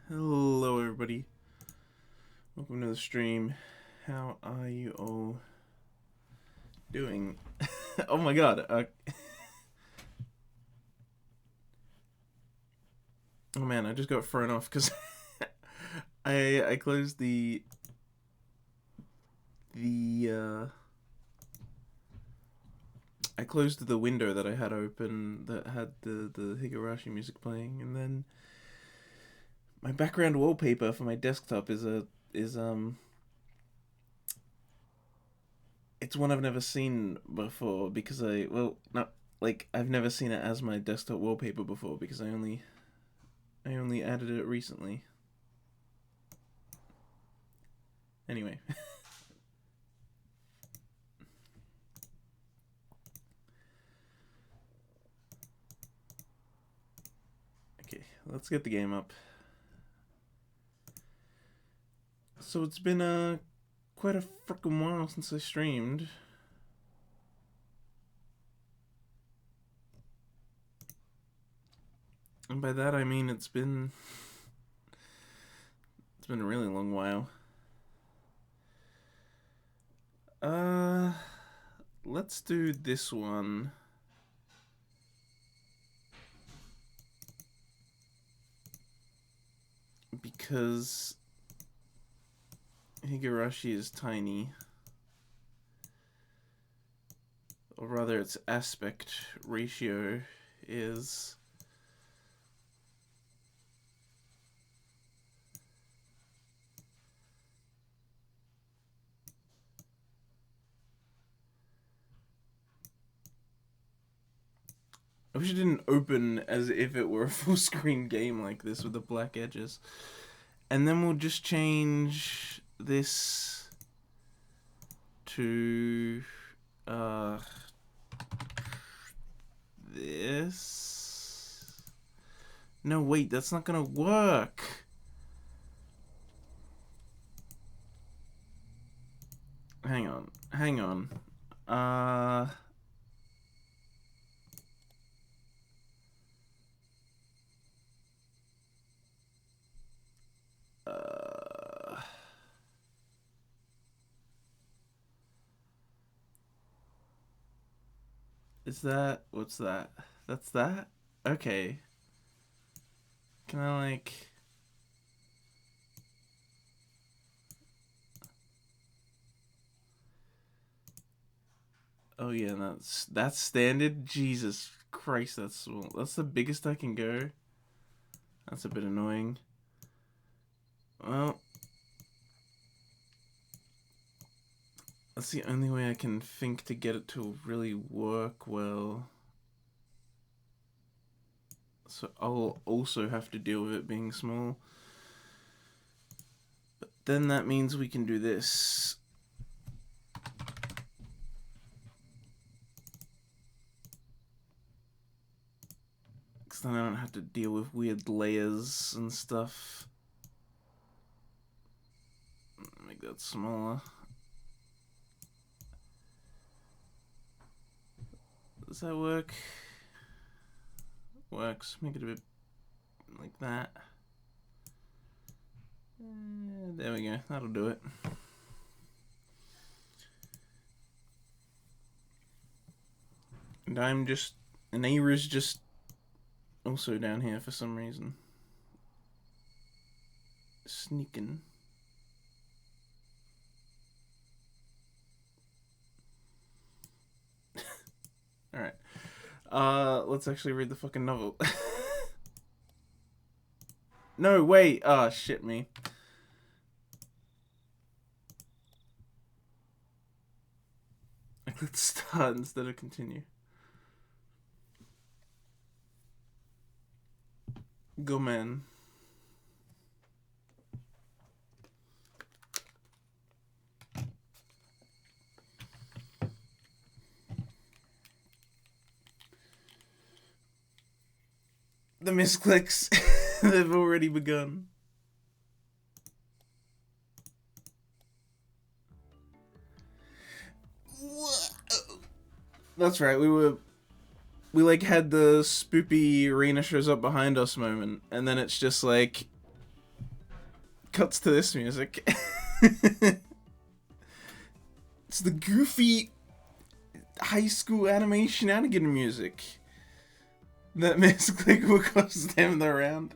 Hello everybody, welcome to the stream. How are you all doing? Oh my god, oh man, I just got thrown off because I closed the I closed the window that I had open that had the Higurashi music playing, and then my background wallpaper for my desktop is it's one I've never seen before because I've never seen it as my desktop wallpaper before because I only added it recently. Anyway. Okay, let's get the game up. So it's been quite a freaking while since I streamed. And by that I mean it's been a really long while. Let's do this one. Because Higurashi is tiny. Or rather, its aspect ratio is... I wish it didn't open as if it were a full screen game like this with the black edges. And then we'll just change this to this. No, wait, that's not gonna work. Hang on. Is that... what's that? That's that? Okay. Can I, like... Oh yeah, that's standard? Jesus Christ, that's small. That's the biggest I can go? That's a bit annoying. Well... that's the only way I can think to get it to really work well. So I'll also have to deal with it being small. But then that means we can do this. Because then I don't have to deal with weird layers and stuff. Make that smaller. Does that work? Works. Make it a bit like that. There we go. That'll do it. And I'm just... Naira's just also down here for some reason. Sneaking. Alright. Let's actually read the fucking novel. No, wait. Ah, shit me. Let's start instead of continue. Go, man. The misclicks, they've already begun. That's right, we like had the spoopy arena shows up behind us moment, and then it's just like cuts to this music. It's the goofy high school anime shenanigan music that Miss Click will cost them the round.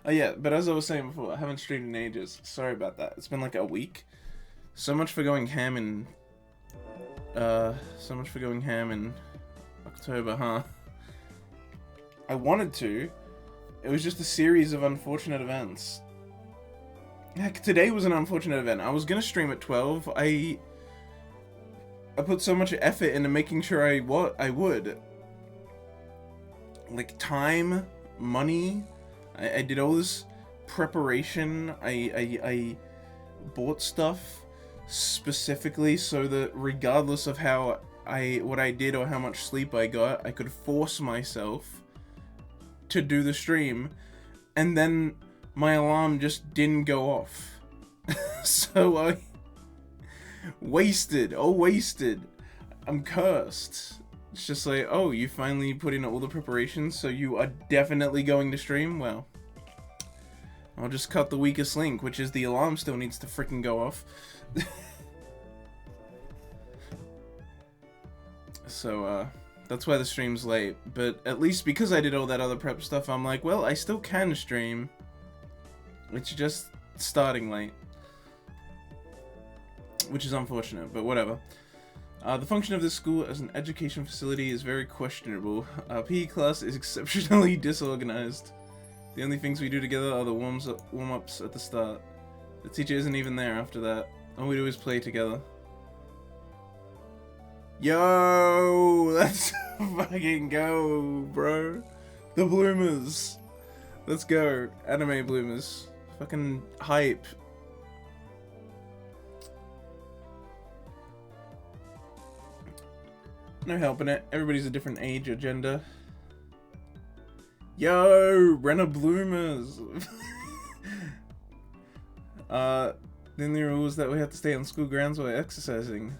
Oh yeah, but as I was saying before, I haven't streamed in ages. Sorry about that. It's been like a week. So much for going ham in October, huh? I wanted to. It was just a series of unfortunate events. Heck, today was an unfortunate event. I was gonna stream at 12. I put so much effort into making sure I would. Like time, money. I did all this preparation. I bought stuff specifically so that regardless of what I did or how much sleep I got, I could force myself to do the stream, and then my alarm just didn't go off. So I wasted. I'm cursed. It's just like, oh, you finally put in all the preparations, so you are definitely going to stream? Well, I'll just cut the weakest link, which is the alarm still needs to freaking go off. So, that's why the stream's late. But at least because I did all that other prep stuff, I'm like, well, I still can stream. It's just starting late. Which is unfortunate, but whatever. The function of this school as an education facility is very questionable. Our PE class is exceptionally disorganized. The only things we do together are the warm-ups at the start. The teacher isn't even there after that. All we do is play together. Yo, let's fucking go, bro. The bloomers. Let's go. Anime bloomers. Fucking hype. No helping it. Everybody's a different age or gender. Yo, Renner bloomers. Then the rule was that we had to stay on school grounds while exercising.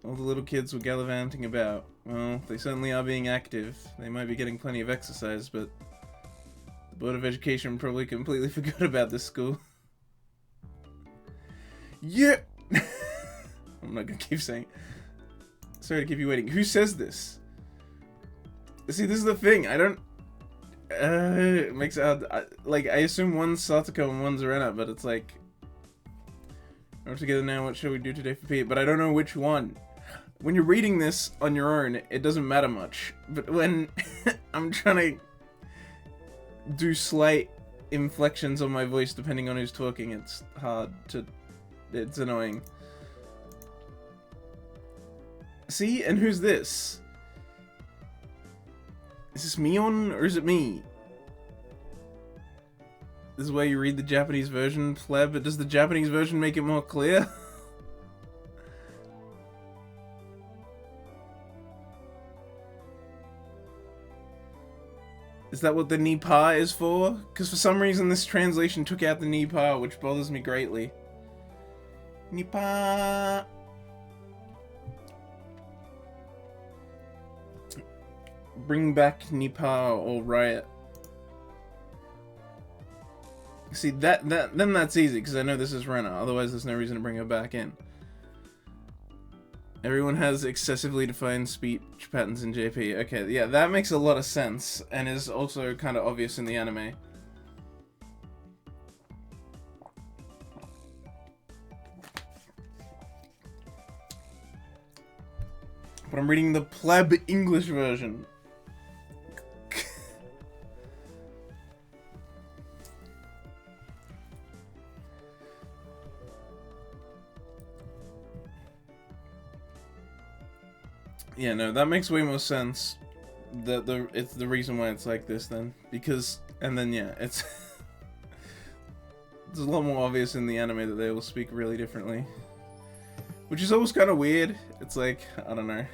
All the little kids were gallivanting about. Well, they certainly are being active. They might be getting plenty of exercise, but the Board of Education probably completely forgot about this school. Yeah! I'm not gonna keep saying. Sorry to keep you waiting. Who says this? See, this is the thing. I don't... it makes it hard. Like, I assume one's Satoko and one's Rena, but it's like... We're together now, what shall we do today for Pete? But I don't know which one. When you're reading this on your own, it doesn't matter much. But when I'm trying to do slight inflections on my voice depending on who's talking, it's hard to... It's annoying. See? And who's this? Is this Mion, or is it me? This is where you read the Japanese version, pleb, but does the Japanese version make it more clear? Is that what the Nipa is for? Because for some reason this translation took out the Nipa, which bothers me greatly. Nipa! Bring back Nipa or riot. See, then that's easy, because I know this is Rena, otherwise there's no reason to bring her back in. Everyone has excessively defined speech patterns in JP. Okay, yeah, that makes a lot of sense, and is also kind of obvious in the anime. But I'm reading the pleb English version. Yeah, no, that makes way more sense. It's the reason why it's like this then. Because, and then yeah, it's... it's a lot more obvious in the anime that they all speak really differently. Which is always kind of weird. It's like, I don't know.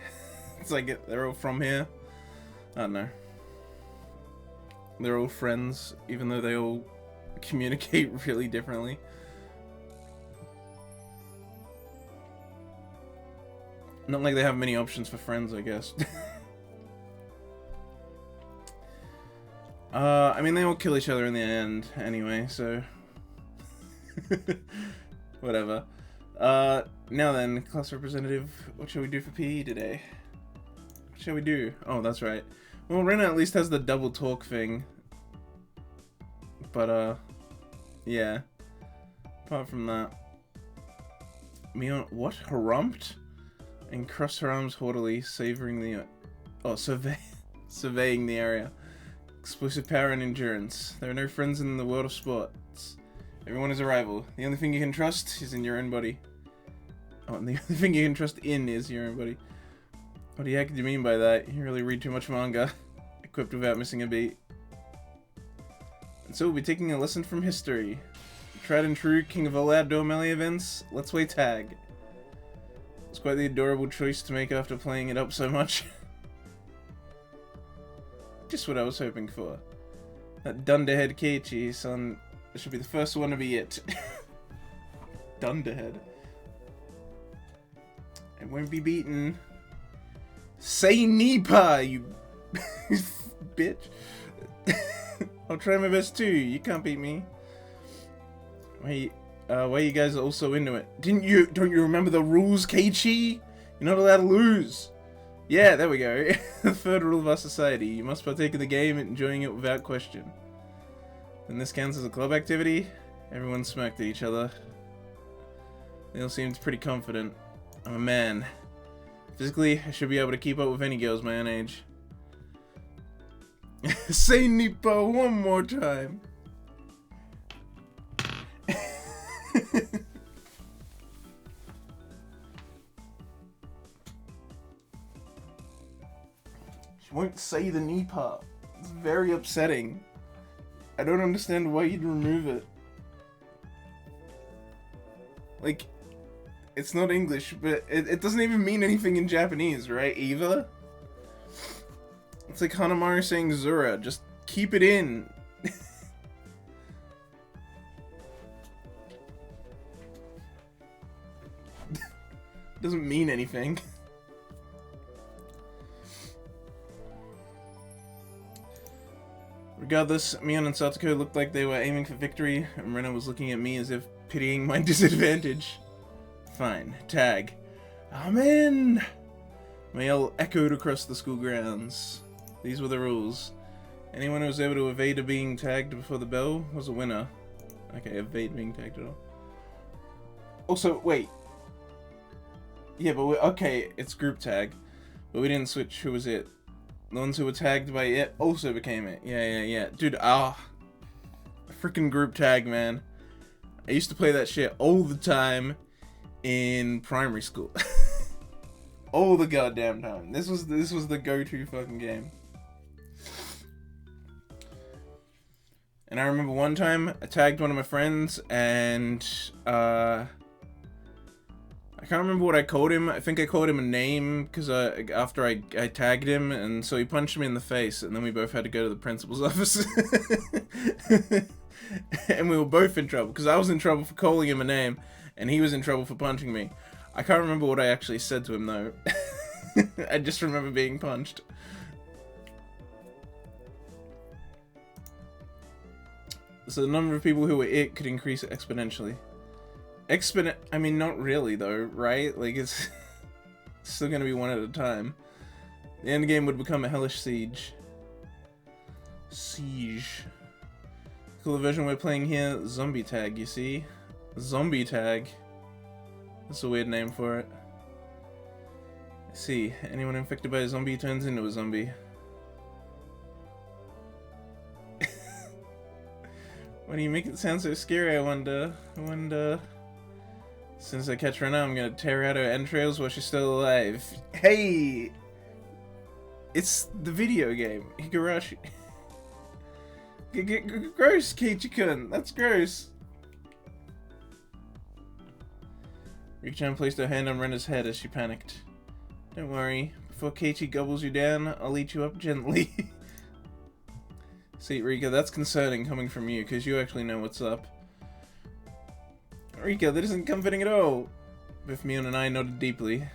It's like they're all from here. I don't know. They're all friends, even though they all communicate really differently. Not like they have many options for friends, I guess. I mean, they all kill each other in the end, anyway, so... Whatever. Now then, class representative, what shall we do for PE today? What shall we do? Oh, that's right. Well, Rena at least has the double talk thing. But, yeah. Apart from that... Mion... What? Harumped? And crossed her arms haughtily, savoring the... Oh, surveying the area. Explosive power and endurance. There are no friends in the world of sports. Everyone is a rival. The only thing you can trust is in your own body. Oh, and the only thing you can trust in is your own body. What the heck do you mean by that? You really read too much manga. Equipped without missing a beat. And so we'll be taking a lesson from history. Tried and true king of all outdoor melee events. Let's play tag. It's quite the adorable choice to make after playing it up so much. Just what I was hoping for. That dunderhead Keiichi, son, should be the first one to be it. Dunderhead. It won't be beaten. Say Nipa, you bitch. I'll try my best too. You can't beat me. Wait, why you guys are all so into it? Don't you remember the rules, Keiichi? You're not allowed to lose. Yeah, there we go. The third rule of our society. You must partake in the game, enjoying it without question. And this counts as a club activity? Everyone smirked at each other. They all seemed pretty confident. I'm a man. Physically, I should be able to keep up with any girls my own age. Say Nipa one more time. She won't say the Nipa. It's very upsetting. I don't understand why you'd remove it. Like, it's not English, but it doesn't even mean anything in Japanese, right? Either? It's like Hanamaru saying Zura. Just keep it in. Doesn't mean anything. Regardless, Mion and Satoko looked like they were aiming for victory, and Rena was looking at me as if pitying my disadvantage. Fine. Tag. Amen! My yell echoed across the school grounds. These were the rules. Anyone who was able to evade being tagged before the bell was a winner. Okay, evade being tagged at all. Also, wait. Yeah, but okay, it's group tag. But we didn't switch who was it. The ones who were tagged by it also became it. Yeah. Dude, freaking group tag, man. I used to play that shit all the time in primary school. All the goddamn time. This was the go-to fucking game. And I remember one time I tagged one of my friends and I can't remember what I called him. I think I called him a name because after I tagged him, and so he punched me in the face, and then we both had to go to the principal's office. And we were both in trouble because I was in trouble for calling him a name, and he was in trouble for punching me. I can't remember what I actually said to him though. I just remember being punched. So the number of people who were it could increase exponentially. I mean, not really though, right? Like, it's still gonna be one at a time. The end game would become a hellish siege. Cool, the version we're playing here, zombie tag, you see? Zombie tag. That's a weird name for it. I see. Anyone infected by a zombie turns into a zombie. Why do you make it sound so scary, I wonder? As soon as I catch her now, I'm gonna tear out her entrails while she's still alive. Hey! It's the video game, Higurashi. Gross, Keiichi-kun. That's gross. Rika-chan placed her hand on Rena's head as she panicked. Don't worry. Before Keiichi gobbles you down, I'll eat you up gently. See, Rika, that's concerning coming from you, because you actually know what's up. Rika, that isn't comforting at all. Both Mion and I nodded deeply.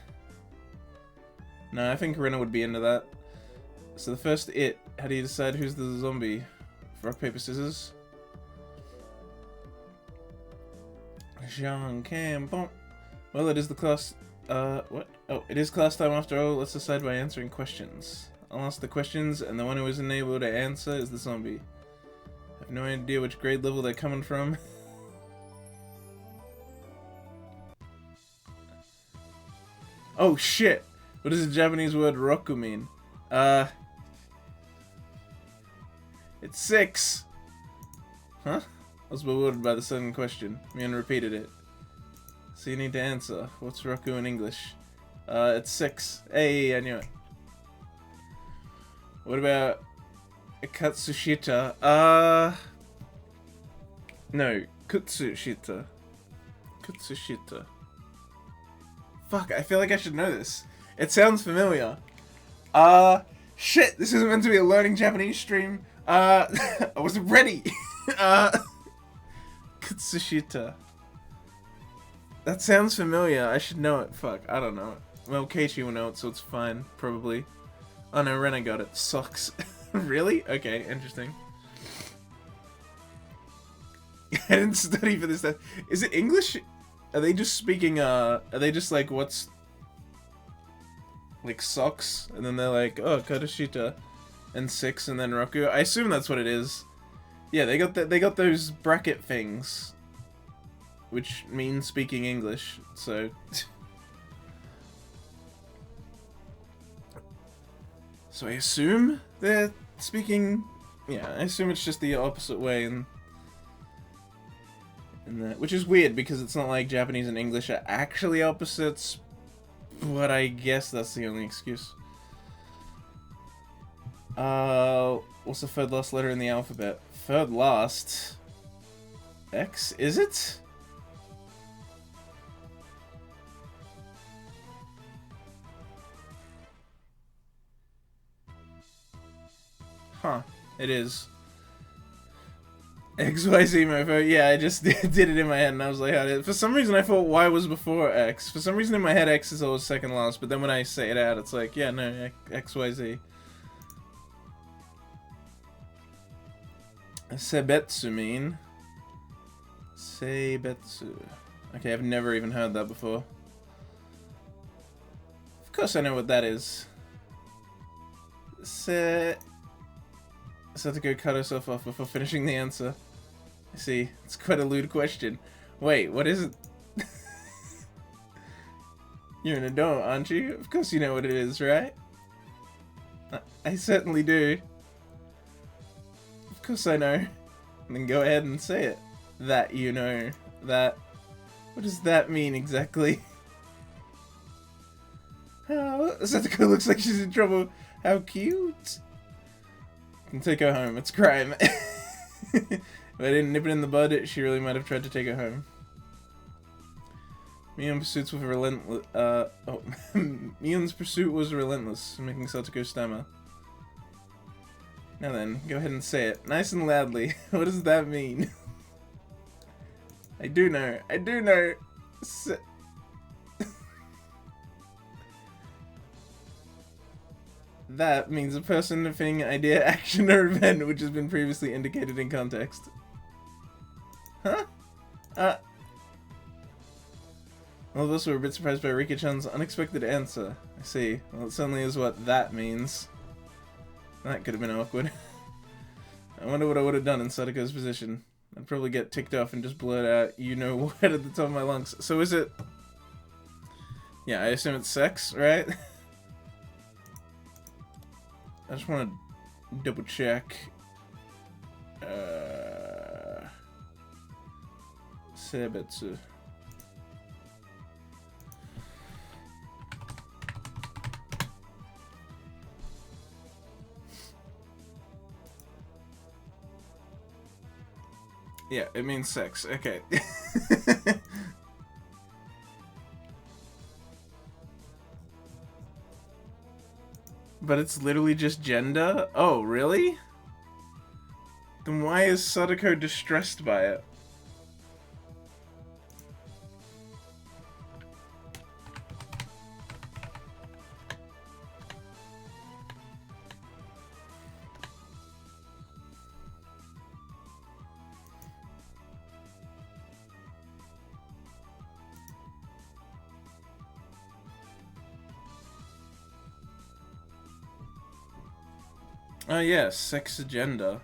No, I think Rena would be into that. So the first it. How do you decide who's the zombie? Rock, paper, scissors. Jean Cambon. Well, it is the class. What? Oh, it is class time after all. Let's decide by answering questions. I'll ask the questions, and the one who isn't able to answer is the zombie. I have no idea which grade level they're coming from. Oh shit! What does the Japanese word roku mean? It's 6! Huh? I was bewildered by the sudden question. Mian repeated it. So you need to answer. What's roku in English? It's 6. Hey, I knew it. What about Katsushita? No, Kutsushita. Kutsushita. Fuck, I feel like I should know this. It sounds familiar. Shit, this isn't meant to be a learning Japanese stream. I wasn't ready. Kutsushita. That sounds familiar. I should know it. Fuck, I don't know it. Well, Keiichi will know it, so it's fine, probably. Oh no, Rena got it. Sucks. Really? Okay, interesting. I didn't study for this stuff. Is it English? Are they just speaking, are they just like, what's... like, socks? And then they're like, oh, Karushita. And 6, and then Roku. I assume that's what it is. Yeah, they got those bracket things. Which means speaking English, so... So I assume they're speaking... Yeah, I assume it's just the opposite way, and that, which is weird, because it's not like Japanese and English are actually opposites, but I guess that's the only excuse. What's the third last letter in the alphabet? Third last? X? Is it? Huh. It is. XYZ, mofo. Yeah, I just did it in my head, and I was like, for some reason I thought Y was before X. For some reason in my head X is always second last, but then when I say it out, it's like, yeah, no, XYZ. Seibetsu mean? Seibetsu. Okay, I've never even heard that before. Of course I know what that is. Satoko cut herself off before finishing the answer. I see. It's quite a lewd question. Wait, what is it? You're an adult, aren't you? Of course you know what it is, right? I certainly do. Of course I know. And then go ahead and say it. That you know. That. What does that mean exactly? Oh, Satoko looks like she's in trouble. How cute. Can take her home. It's crime. If I didn't nip it in the bud, she really might have tried to take her home. Mion's pursuits with relentless. Mion's pursuit was relentless, making Satoko stammer. Now then, go ahead and say it, nice and loudly. What does that mean? I do know. I do know. That means a person, thing, idea, action, or event which has been previously indicated in context. Huh? All of us were a bit surprised by Rika-chan's unexpected answer. I see. Well, it certainly is what that means. That could have been awkward. I wonder what I would have done in Satoko's position. I'd probably get ticked off and just blurt out, you know what, at the top of my lungs. So is it... Yeah, I assume it's sex, right? I just want to double check. Seibetsu. Yeah, it means sex. Okay. But it's literally just gender? Oh, really? Then why is Sadako distressed by it? Oh yeah, sex agenda.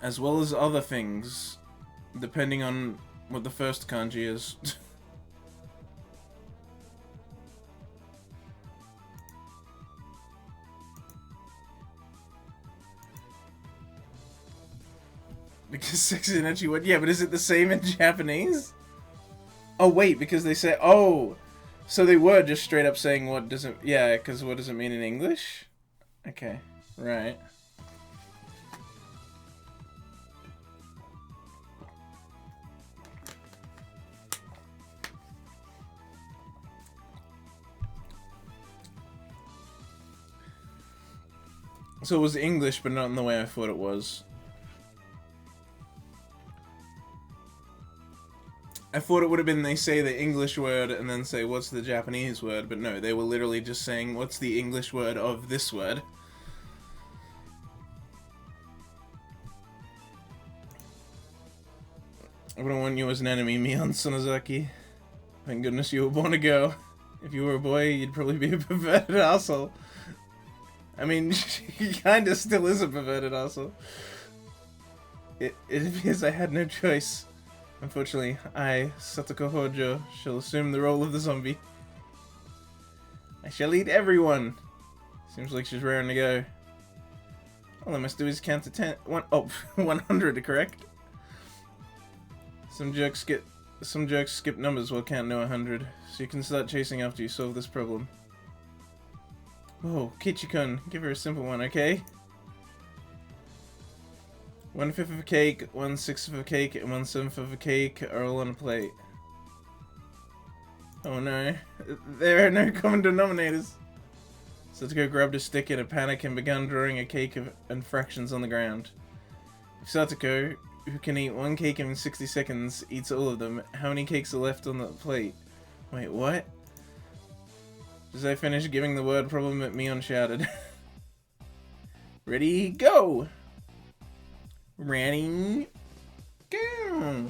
As well as other things, depending on what the first kanji is. Because sex and ecchi word. Yeah, but is it the same in Japanese? Oh wait, because they say so they were just straight up saying what doesn't. Yeah, because what does it mean in English? Okay, right. So it was English, but not in the way I thought it was. I thought it would have been they say the English word and then say what's the Japanese word, but no, they were literally just saying what's the English word of this word. I wouldn't want you as an enemy, Mion Sonozaki. Thank goodness you were born a girl. If you were a boy, you'd probably be a perverted asshole. I mean, she kinda still is a perverted asshole. It appears I had no choice. Unfortunately, I, Satoko Hojo, shall assume the role of the zombie. I shall eat everyone! Seems like she's raring to go. All I must do is count to 10. 100, correct? Some jerks skip numbers while counting to 100, so you can start chasing after you solve this problem. Whoa, Kichi-kun, give her a simple one, okay? 1/5 of a cake, 1/6 of a cake, and 1/7 of a cake are all on a plate. Oh no, there are no common denominators. Satoko grabbed a stick in a panic and began drawing a cake and fractions on the ground. If Satoko, who can eat one cake in 60 seconds, eats all of them, how many cakes are left on the plate? Wait, what? As I finished giving the word problem at Mion shouted. Ready, go! Ready, go!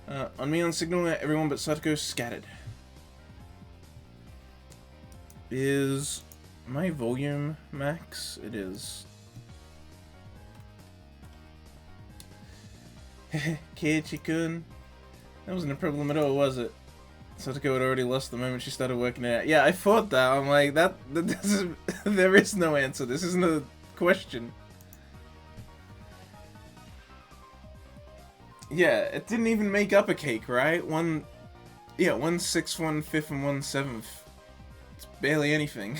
On Mion's signal, everyone but Satoko scattered. Is my volume max? It is. Keiichi-kun. That wasn't a problem at all, was it? Satoko had already lost the moment she started working it out. Yeah, I thought that. I'm like, that doesn't... there is no answer. This isn't a question. Yeah, it didn't even make up a cake, right? 1/6, 1/5, and 1/7. It's barely anything.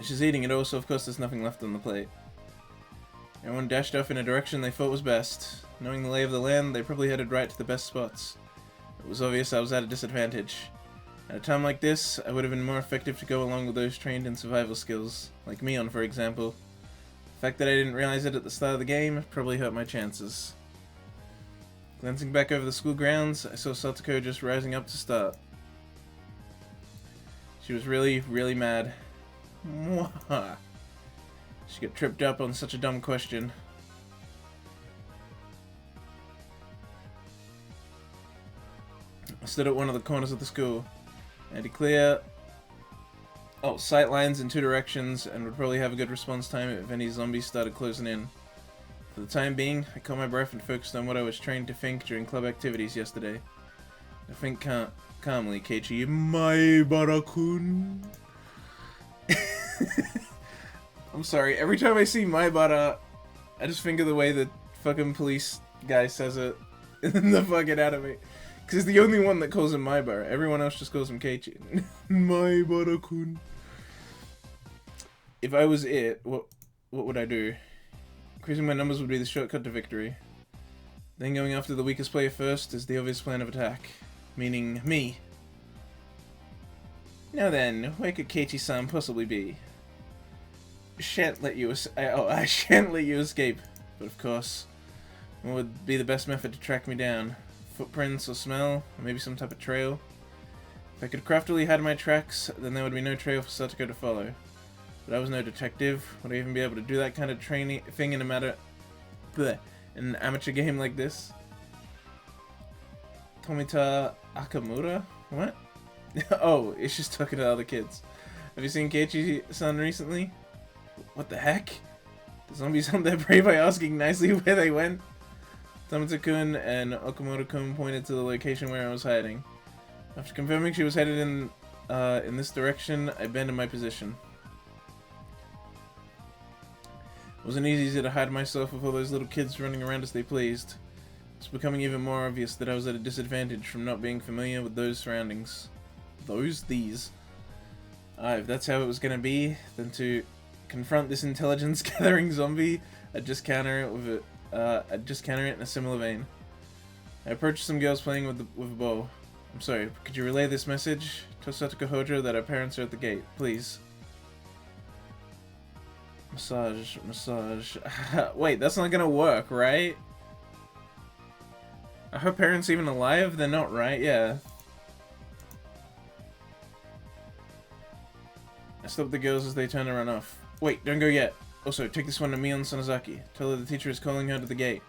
She's eating it all, so of course there's nothing left on the plate. Everyone dashed off in a direction they thought was best. Knowing the lay of the land, they probably headed right to the best spots. It was obvious I was at a disadvantage. At a time like this, I would have been more effective to go along with those trained in survival skills, like Mion for example. The fact that I didn't realize it at the start of the game probably hurt my chances. Glancing back over the school grounds, I saw Satoko just rising up to start. She was really, really mad. Mwah. She got tripped up on such a dumb question. I stood at one of the corners of the school. I had to clear sight lines in 2 directions and would probably have a good response time if any zombies started closing in. For the time being, I caught my breath and focused on what I was trained to think during club activities yesterday. I think calmly, Keiichi, Maibara-kun. I'm sorry, every time I see Maibara, I just think of the way the fucking police guy says it in the fucking anime. Because he's the only one that calls him Maibara. Everyone else just calls him Keiichi. Maibara-kun. If I was it, what would I do? Increasing my numbers would be the shortcut to victory. Then going after the weakest player first is the obvious plan of attack. Meaning me. Now then, where could Keiichi-san possibly be? I shan't let you escape. But of course, what would be the best method to track me down? Footprints or smell? Or maybe some type of trail? If I could craftily hide my tracks, then there would be no trail for Satoko to follow. But I was no detective. Would I even be able to do that kind of training thing in in an amateur game like this? Tomita Akamura? What? Oh, it's just talking to other kids. Have you seen Keiichi-san recently? What the heck? The zombies hunt their prey by asking nicely where they went. Tomita-kun and Okamoto-kun pointed to the location where I was hiding. After confirming she was headed in this direction, I abandoned my position. It wasn't easy to hide myself with all those little kids running around as they pleased. It's becoming even more obvious that I was at a disadvantage from not being familiar with those surroundings. These. If that's how it was gonna be, then to confront this intelligence-gathering zombie, I'd just counter it in a similar vein. I approached some girls playing with a bow. I'm sorry, could you relay this message? Tell Satoko Hojo that our parents are at the gate, please. Massage. Wait, that's not gonna work, right? Are her parents even alive? They're not, right? Yeah. I stopped the girls as they turned to run off. Wait, don't go yet. Also, take this one to Mion Sonozaki. Tell her the teacher is calling her to the gate.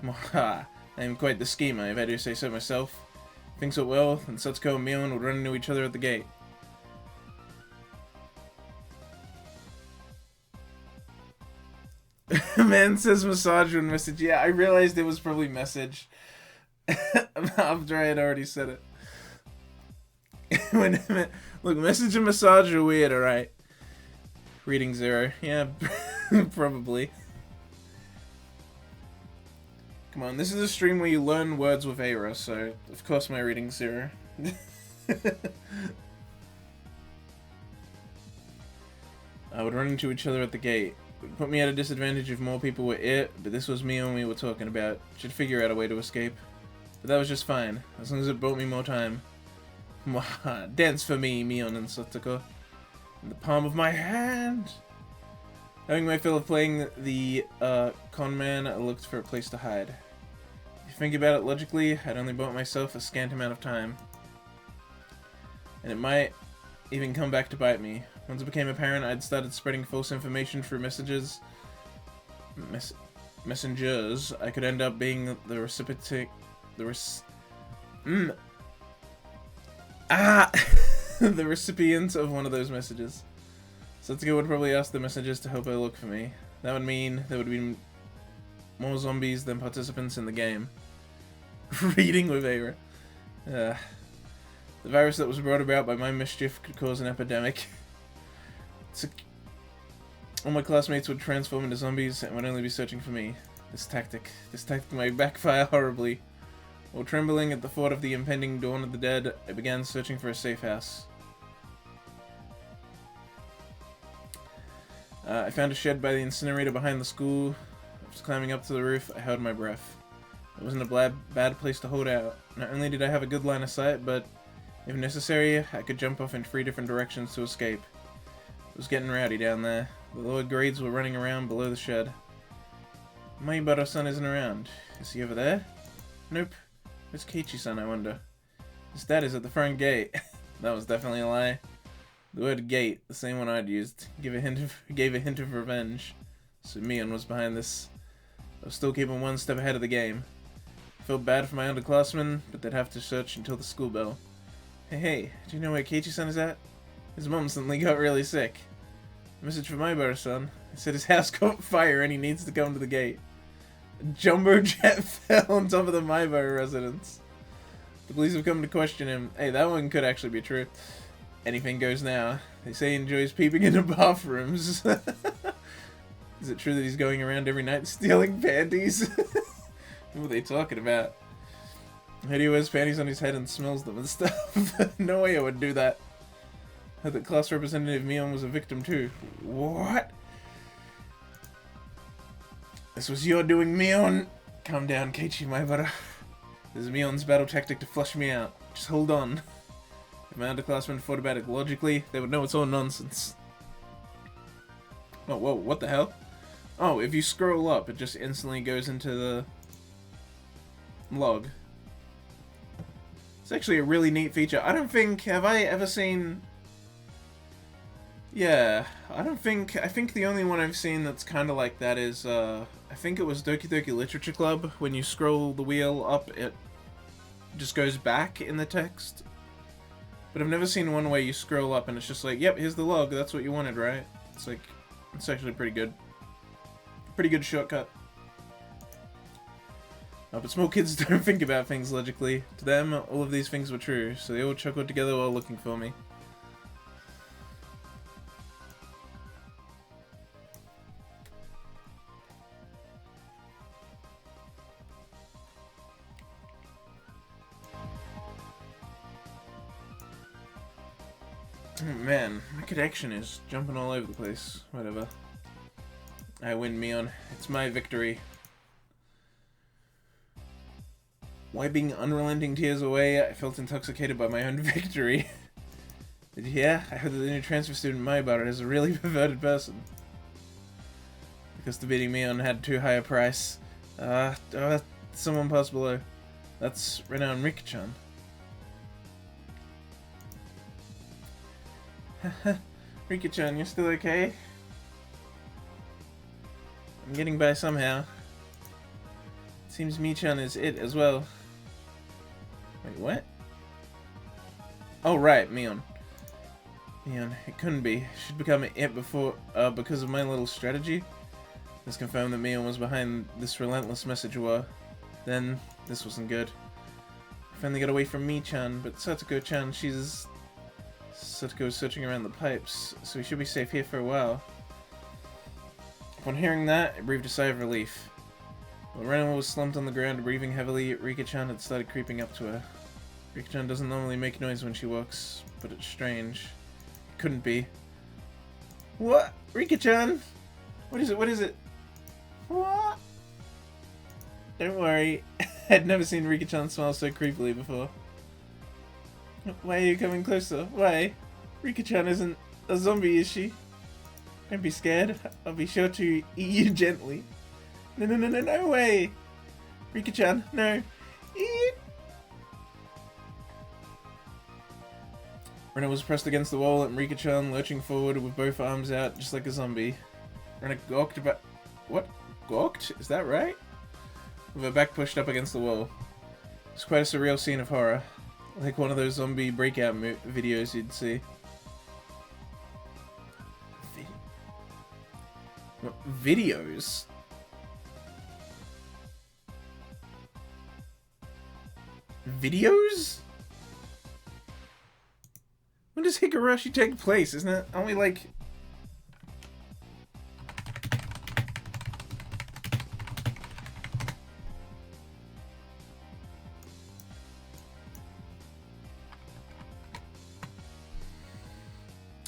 Mwaha, I am quite the schemer, if I do say so myself. If things went well, then Satsuko and Mion would run into each other at the gate. Man says massage when message. Yeah, I realized it was probably message. After I had already said it. Look, message and massage are weird, alright? Reading 0. Yeah, probably. Come on, this is a stream where you learn words with Aira, so of course my reading 0. I would run into each other at the gate. It would put me at a disadvantage if more people were it, but this was me and we were talking about. Should figure out a way to escape. But that was just fine, as long as it bought me more time. Dance for me, Mion and Satoko. In the palm of my hand! Having my fill of playing the con man, I looked for a place to hide. If you think about it logically, I'd only bought myself a scant amount of time. And it might even come back to bite me. Once it became apparent, I'd started spreading false information through messengers. I could end up being the recipient. The recipient of one of those messages. Satsuko would probably ask the messengers to help her look for me. That would mean there would be more zombies than participants in the game. Reading with Aira. The virus that was brought about by my mischief could cause an epidemic. All my classmates would transform into zombies and would only be searching for me. This tactic might backfire horribly. While trembling at the thought of the impending dawn of the dead, I began searching for a safe house. I found a shed by the incinerator behind the school. After climbing up to the roof, I held my breath. It wasn't a bad place to hold out. Not only did I have a good line of sight, but if necessary, I could jump off in 3 different directions to escape. It was getting rowdy down there. The lower grades were running around below the shed. Maibara-san isn't around. Is he over there? Nope. Where's Keiichi-san, I wonder? His dad is at the front gate. That was definitely a lie. The word gate, the same one I'd used, gave a hint of revenge. So Mion was behind this. I was still keeping one step ahead of the game. I felt bad for my underclassmen, but they'd have to search until the school bell. Hey, do you know where Keiichi-san is at? His mom suddenly got really sick. A message from Maibara-san. He said his house caught fire and he needs to come to the gate. A jumbo jet fell on top of the Maibara residence. The police have come to question him. Hey, that one could actually be true. Anything goes now. They say he enjoys peeping into bathrooms. Is it true that he's going around every night stealing panties? What are they talking about? How do he wears panties on his head and smells them and stuff? No way I would do that. Heard that class representative Mion was a victim too. What? This was your doing, Mion. Calm down, Keiichi Maibara. This is Mion's battle tactic to flush me out. Just hold on. If my underclassmen thought about it logically, they would know it's all nonsense. Oh, whoa, what the hell? Oh, if you scroll up, it just instantly goes into the log. It's actually a really neat feature. I don't think, have I ever seen Yeah, I think the only one I've seen that's kind of like that is, I think it was Doki Doki Literature Club. When you scroll the wheel up, it just goes back in the text. But I've never seen one where you scroll up and it's just like, yep, here's the log, that's what you wanted, right? It's like, it's actually pretty good. Pretty good shortcut. But small kids don't think about things logically. To them, all of these things were true, so they all chuckled together while looking for me. Oh, man, my connection is jumping all over the place. Whatever. I win, Mion. It's my victory. Wiping unrelenting tears away, I felt intoxicated by my own victory. Did you hear? I heard that the new transfer student Maibara is a really perverted person. Because the beating Mion had too high a price. Someone passed below. That's renowned Rika-chan. Rika-chan, you're still okay? I'm getting by somehow. Seems Mi-chan is it as well. Wait, what? Oh, right, Mion. Mion, it couldn't be. Should become it before, because of my little strategy. This confirmed that Mion was behind this relentless message war. Then, this wasn't good. I finally got away from Mi-chan, but Satoko-chan, Satoko's searching around the pipes, so we should be safe here for a while. Upon hearing that, I breathed a sigh of relief. While Renwa was slumped on the ground, breathing heavily, Rika-chan had started creeping up to her. Rika-chan doesn't normally make noise when she walks, but it's strange. It couldn't be. What? Rika-chan? What is it? What is it? What? Don't worry. I'd never seen Rika-chan smile so creepily before. Why are you coming closer? Why? Rika-chan isn't a zombie, is she? Don't be scared. I'll be sure to eat you gently. No way! Rika-chan, no. Eat! Rena was pressed against the wall and Rika-chan lurching forward with both arms out just like a zombie. Rena gawked about... What? Gawked? Is that right? With her back pushed up against the wall. It's quite a surreal scene of horror. Like one of those zombie breakout videos you'd see. What? Videos? Videos? When does Higurashi take place? Isn't it? Aren't we like...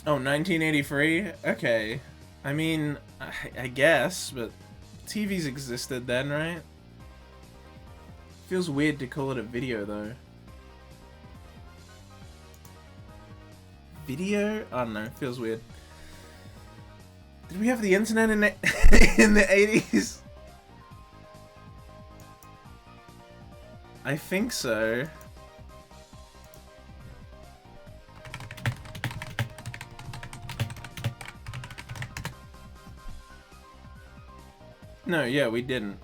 Oh, 1983? Okay. I mean, I guess, but TVs existed then, right? Feels weird to call it a video, though. Video? I don't know, feels weird. Did we have the internet in the, in the 80s? I think so. No, yeah, we didn't.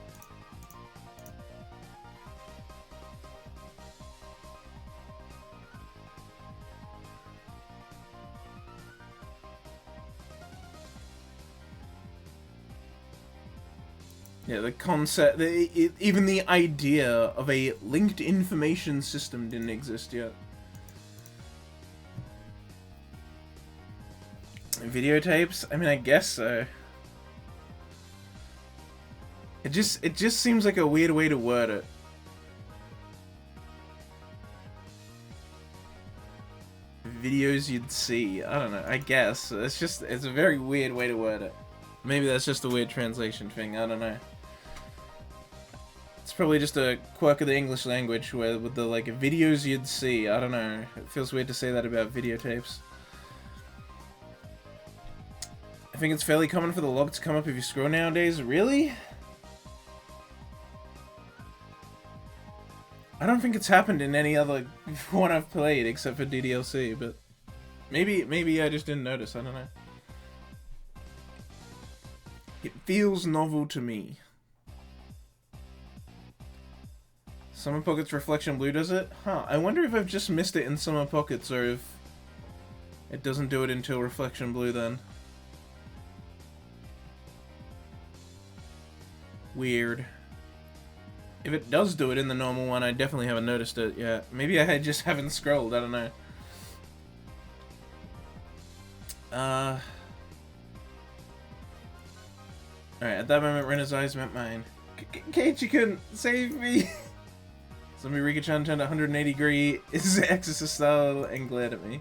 Yeah, the concept, even the idea of a linked information system didn't exist yet. Videotapes? I mean, I guess so. It just seems like a weird way to word it. Videos you'd see. I don't know. I guess. It's a very weird way to word it. Maybe that's just a weird translation thing. I don't know. It's probably just a quirk of the English language where with the like videos you'd see. I don't know. It feels weird to say that about videotapes. I think it's fairly common for the log to come up if you scroll nowadays. Really? I don't think it's happened in any other one I've played except for DDLC, but maybe I just didn't notice. I don't know. It feels novel to me. Summer Pockets Reflection Blue does it? Huh, I wonder if I've just missed it in Summer Pockets or if it doesn't do it until Reflection Blue then. Weird. If it does do it in the normal one, I definitely haven't noticed it yet. Maybe I just haven't scrolled, I don't know. Alright, at that moment, Rena's eyes met mine. Keiichi-kun, save me! Zombie Rika-chan turned 180 degree, is exorcist style, and glared at me.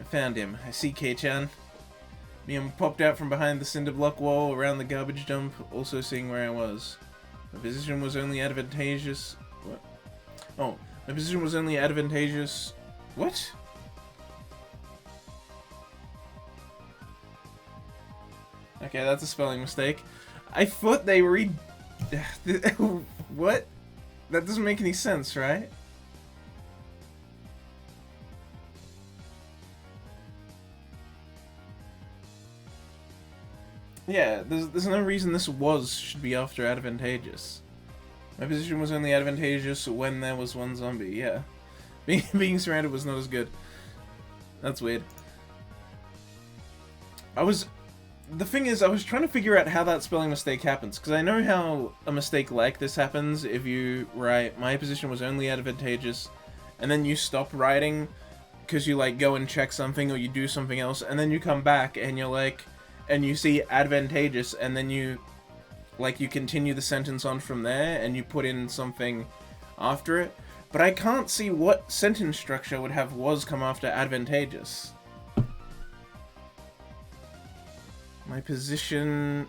I found him. I see Kei-chan. Miam popped out from behind the cinder block wall around the garbage dump, also seeing where I was. My position was only advantageous. What? Oh, my position was only advantageous. What? Okay, that's a spelling mistake. I thought they read. What? That doesn't make any sense, right? Yeah, there's no reason this should be after advantageous. My position was only advantageous when there was one zombie, yeah. Being surrounded was not as good. That's weird. The thing is, I was trying to figure out how that spelling mistake happens, because I know how a mistake like this happens if you write, my position was only advantageous, and then you stop writing, because you, like, go and check something, or you do something else, and then you come back, and you're like, and you see advantageous, and then you, like, you continue the sentence on from there, and you put in something after it, but I can't see what sentence structure would have was come after advantageous. My position...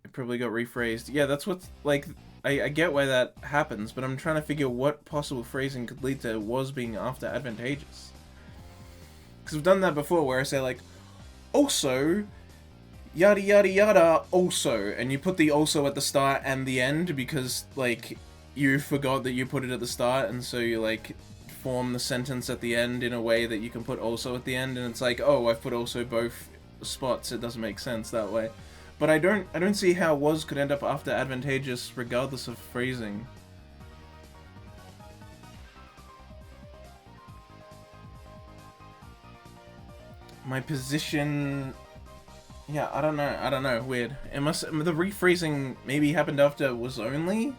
It probably got rephrased. Yeah, that's what's, like, I get why that happens, but I'm trying to figure what possible phrasing could lead to was being after advantageous. Because we've done that before, where I say, like, also, yada yada yada, also, and you put the also at the start and the end, because, like, you forgot that you put it at the start, and so you, like, form the sentence at the end in a way that you can put also at the end, and it's like, oh, I've put also both spots, it doesn't make sense that way. But I don't see how was could end up after advantageous regardless of phrasing. My position... Yeah, I don't know, weird. It must... The rephrasing maybe happened after was only?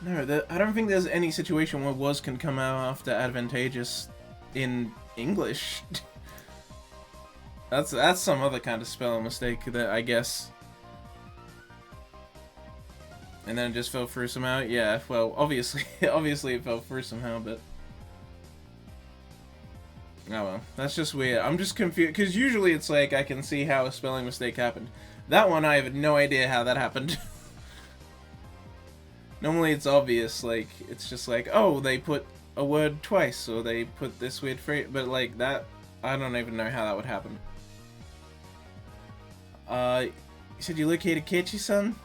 No, I don't think there's any situation where was can come out after advantageous in English. That's some other kind of spelling mistake that I guess. And then it just fell through somehow. Yeah, well, obviously it fell through somehow, but oh well, that's just weird. I'm just confused because usually it's like I can see how a spelling mistake happened. That one I have no idea how that happened. Normally it's obvious, like, it's just like, oh, they put a word twice, or they put this weird phrase, but like that, I don't even know how that would happen. You said you located Keiichi-san?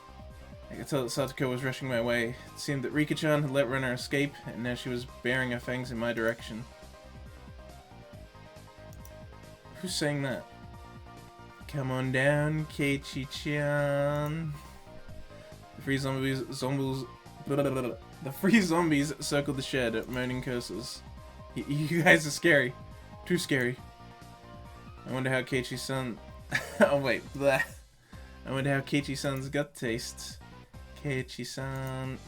I could tell that Satoko was rushing my way. It seemed that Rika-chan had let Rena escape, and now she was baring her fangs in my direction. Who's saying that? Come on down, Keiichi-chan. The free zombies circled the shed, moaning curses. You guys are scary. Too scary. I wonder how Keiichi-san... oh wait, bleh. I wonder how Keiichi-san's gut tastes. Keiichi-san...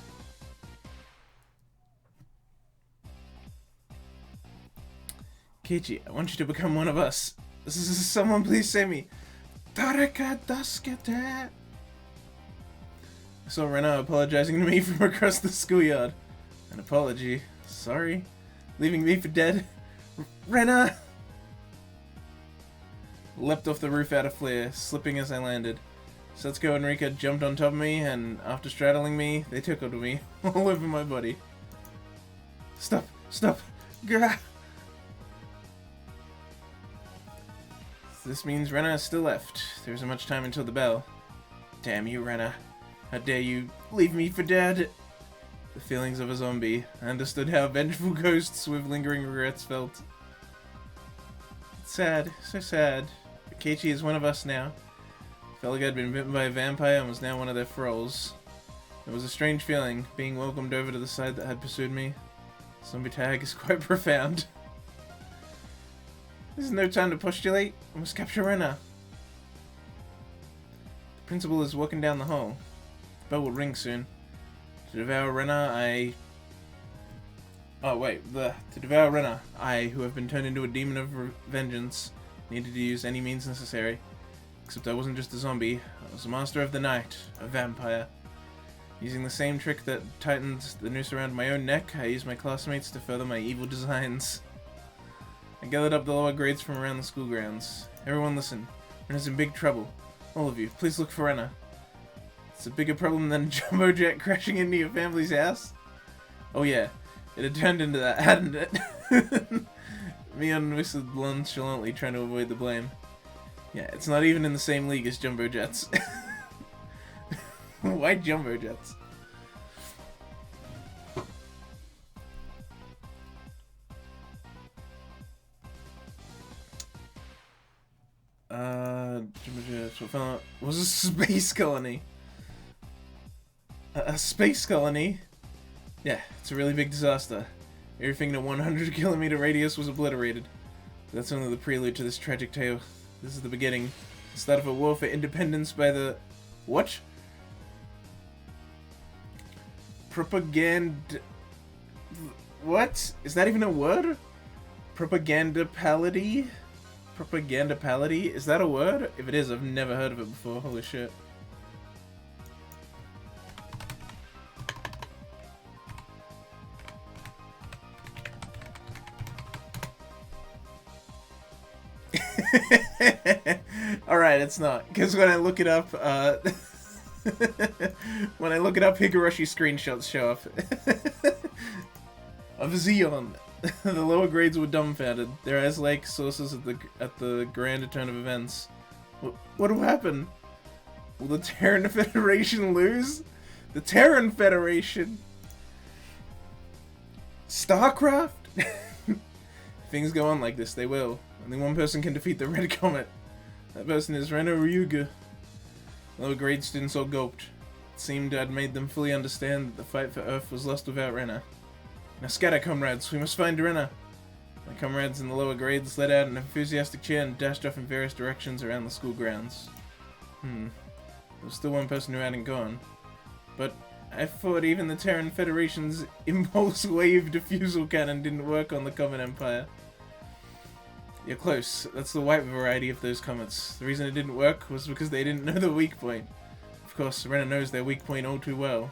Keiichi, I want you to become one of us. Someone please save me. Tareka dasukete. I saw Rena apologizing to me from across the schoolyard. An apology. Sorry. Leaving me for dead. Rena! Leapt off the roof out of flare, slipping as I landed. Setsuko and Rika jumped on top of me, and after straddling me, they tickled me all over my body. Stop! Stop! Grah! This means Rena is still left. There isn't much time until the bell. Damn you, Rena. How dare you leave me for dead? the feelings of a zombie. I understood how vengeful ghosts with lingering regrets felt. It's sad, so sad. But Keiichi is one of us now. Felt like I'd been bitten by a vampire and was now one of their thralls. It was a strange feeling, being welcomed over to the side that had pursued me. Zombie tag is quite profound. This is no time to postulate. I must capture Rena. The principal is walking down the hall. The bell will ring soon. To devour Rena, To devour Rena, I, who have been turned into a demon of vengeance, needed to use any means necessary. Except I wasn't just a zombie. I was a master of the night, a vampire. Using the same trick that tightened the noose around my own neck, I used my classmates to further my evil designs. I gathered up the lower grades from around the school grounds. Everyone listen. Rena's in big trouble. All of you, please look for Rena. It's a bigger problem than a jumbo jet crashing into your family's house. Oh yeah, it had turned into that, hadn't it? Mion whistled nonchalantly, trying to avoid the blame. Yeah, it's not even in the same league as jumbo jets. Why jumbo jets? Jumbo jets. What was a space colony? A space colony? Yeah, it's a really big disaster. Everything in a 100-kilometer radius was obliterated. But that's only the prelude to this tragic tale. This is the beginning. The start of a war for independence by the... What? Propaganda... What? Is that even a word? Propagandapality? Propagandapality? Is that a word? If it is, I've never heard of it before. Holy shit. Alright, it's not. Because when I look it up, when I look it up, Higurashi screenshots show up. Of Xeon. The lower grades were dumbfounded. Their eyes like sources at the grander turn of events. What will happen? Will the Terran Federation lose? The Terran Federation? StarCraft? If things go on like this, they will. Only one person can defeat the Red Comet. That person is Reno Ryuga. Lower grade students all gulped. It seemed I'd made them fully understand that the fight for Earth was lost without Rena. Now scatter, comrades, we must find Rena. My comrades in the lower grades let out an enthusiastic cheer and dashed off in various directions around the school grounds. There was still one person who hadn't gone. But I thought even the Terran Federation's impulse wave diffusal cannon didn't work on the Comet Empire. You're close. That's the white variety of those comets. The reason it didn't work was because they didn't know the weak point. Of course, Rena knows their weak point all too well.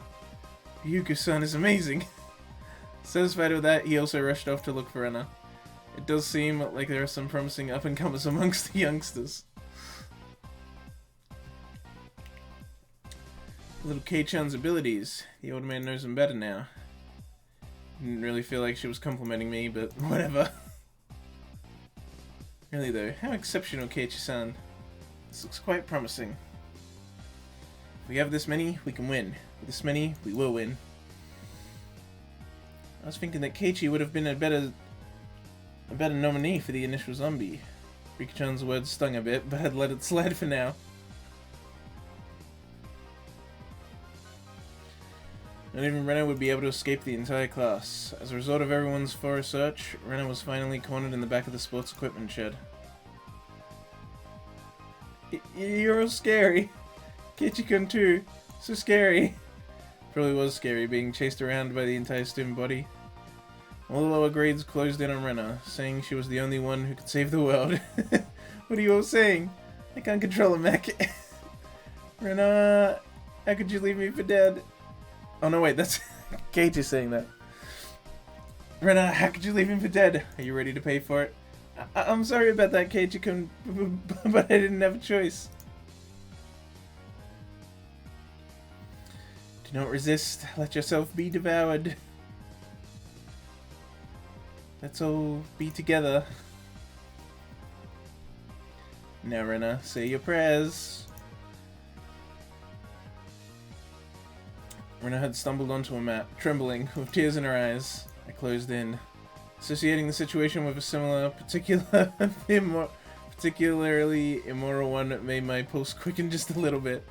Ryuga-san is amazing. Satisfied with that, he also rushed off to look for Rena. It does seem like there are some promising up-and-comers amongst the youngsters. Little Kei-chan's abilities. The old man knows them better now. Didn't really feel like she was complimenting me, but whatever. Really though, how exceptional Keiichi-san. This looks quite promising. If we have this many, we can win. With this many, we will win. I was thinking that Keiichi would have been a better nominee for the initial zombie. Rika-chan's words stung a bit, but I'd let it slide for now. Not even Rena would be able to escape the entire class. As a result of everyone's thorough search, Rena was finally cornered in the back of the sports equipment shed. You're all scary. Keiichi-kun too. So scary. Probably was scary, being chased around by the entire student body. All the lower grades closed in on Rena, saying she was the only one who could save the world. What are you all saying? I can't control a mech. Rena, how could you leave me for dead? Oh no, wait, that's Keiichi saying that. Rena, how could you leave him for dead? Are you ready to pay for it? I'm sorry about that, Keiichi-kun, but I didn't have a choice. Do not resist. Let yourself be devoured. Let's all be together. Now, Rena, say your prayers. Rena had stumbled onto a mat, trembling, with tears in her eyes. I closed in, associating the situation with a similar, particularly immoral one made my pulse quicken just a little bit.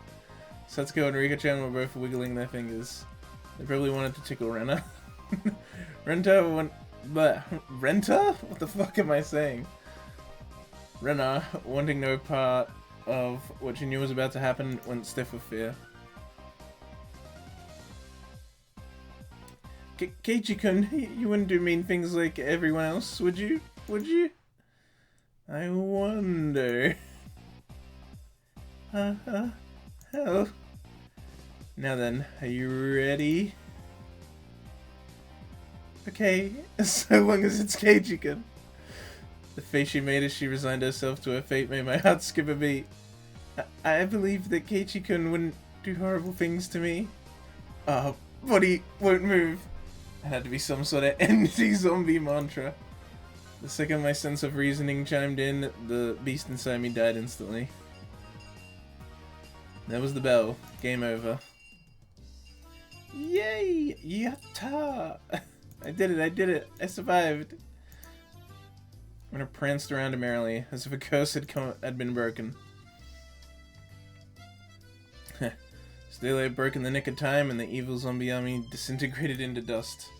Satsuko and Rika-chan were both wiggling their fingers. They probably wanted to tickle Rena. Renta? What the fuck am I saying? Rena, wanting no part of what she knew was about to happen, went stiff with fear. Keiichi-kun, you wouldn't do mean things like everyone else, would you? Would you? I wonder. Hell. Now then, are you ready? Okay, so long as it's Keiichi-kun. The face she made as she resigned herself to her fate made my heart skip a beat. I believe that Keiichi-kun wouldn't do horrible things to me. Body won't move. It had to be some sort of anti-zombie mantra. The second my sense of reasoning chimed in, the beast inside me died instantly. There was the bell. Game over. Yay! Yatta! I did it! I survived! When it pranced around merrily, as if a curse had been broken. Still, I broke in the nick of time, and the evil zombie army disintegrated into dust.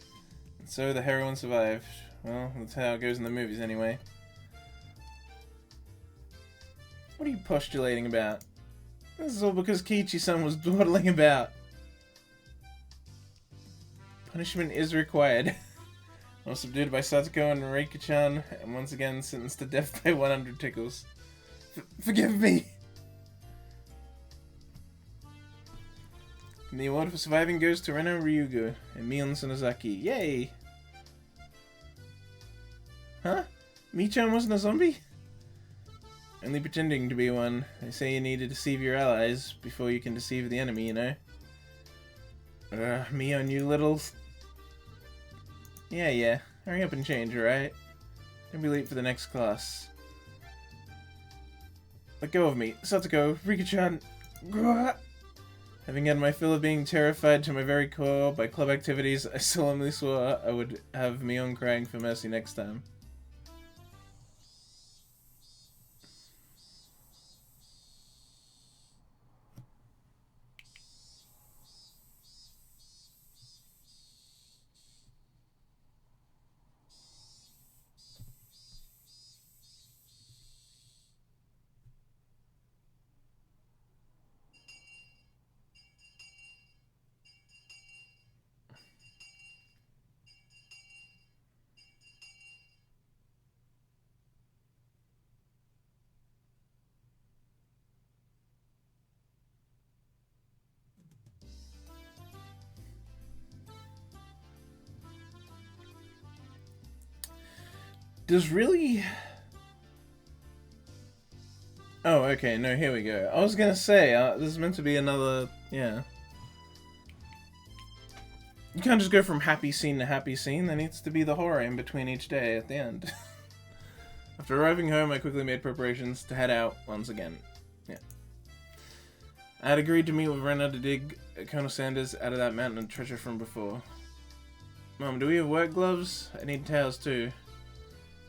And so the heroine survived. Well, that's how it goes in the movies, anyway. What are you postulating about? This is all because Keiichi-san was dawdling about. Punishment is required. I was subdued by Satsuko and Reika-chan, and once again sentenced to death by 100 tickles. Forgive me! And the award for surviving goes to Reno Ryugu and Mion Sonozaki. Yay! Huh? Mi-chan wasn't a zombie? Only pretending to be one. They say you need to deceive your allies before you can deceive the enemy, you know? Mion, you little... Yeah. Hurry up and change, alright? Don't be late for the next class. Let go of me. Satsuko, Rika-chan. Having had my fill of being terrified to my very core by club activities, I solemnly swore I would have Mion crying for mercy next time. Does really... Oh, okay, no, here we go. I was gonna say, this is meant to be another... Yeah. You can't just go from happy scene to happy scene. There needs to be the horror in between each day at the end. After arriving home, I quickly made preparations to head out once again. Yeah. I had agreed to meet with Rena to dig Colonel Sanders out of that mountain of treasure from before. Mom, do we have work gloves? I need towels too.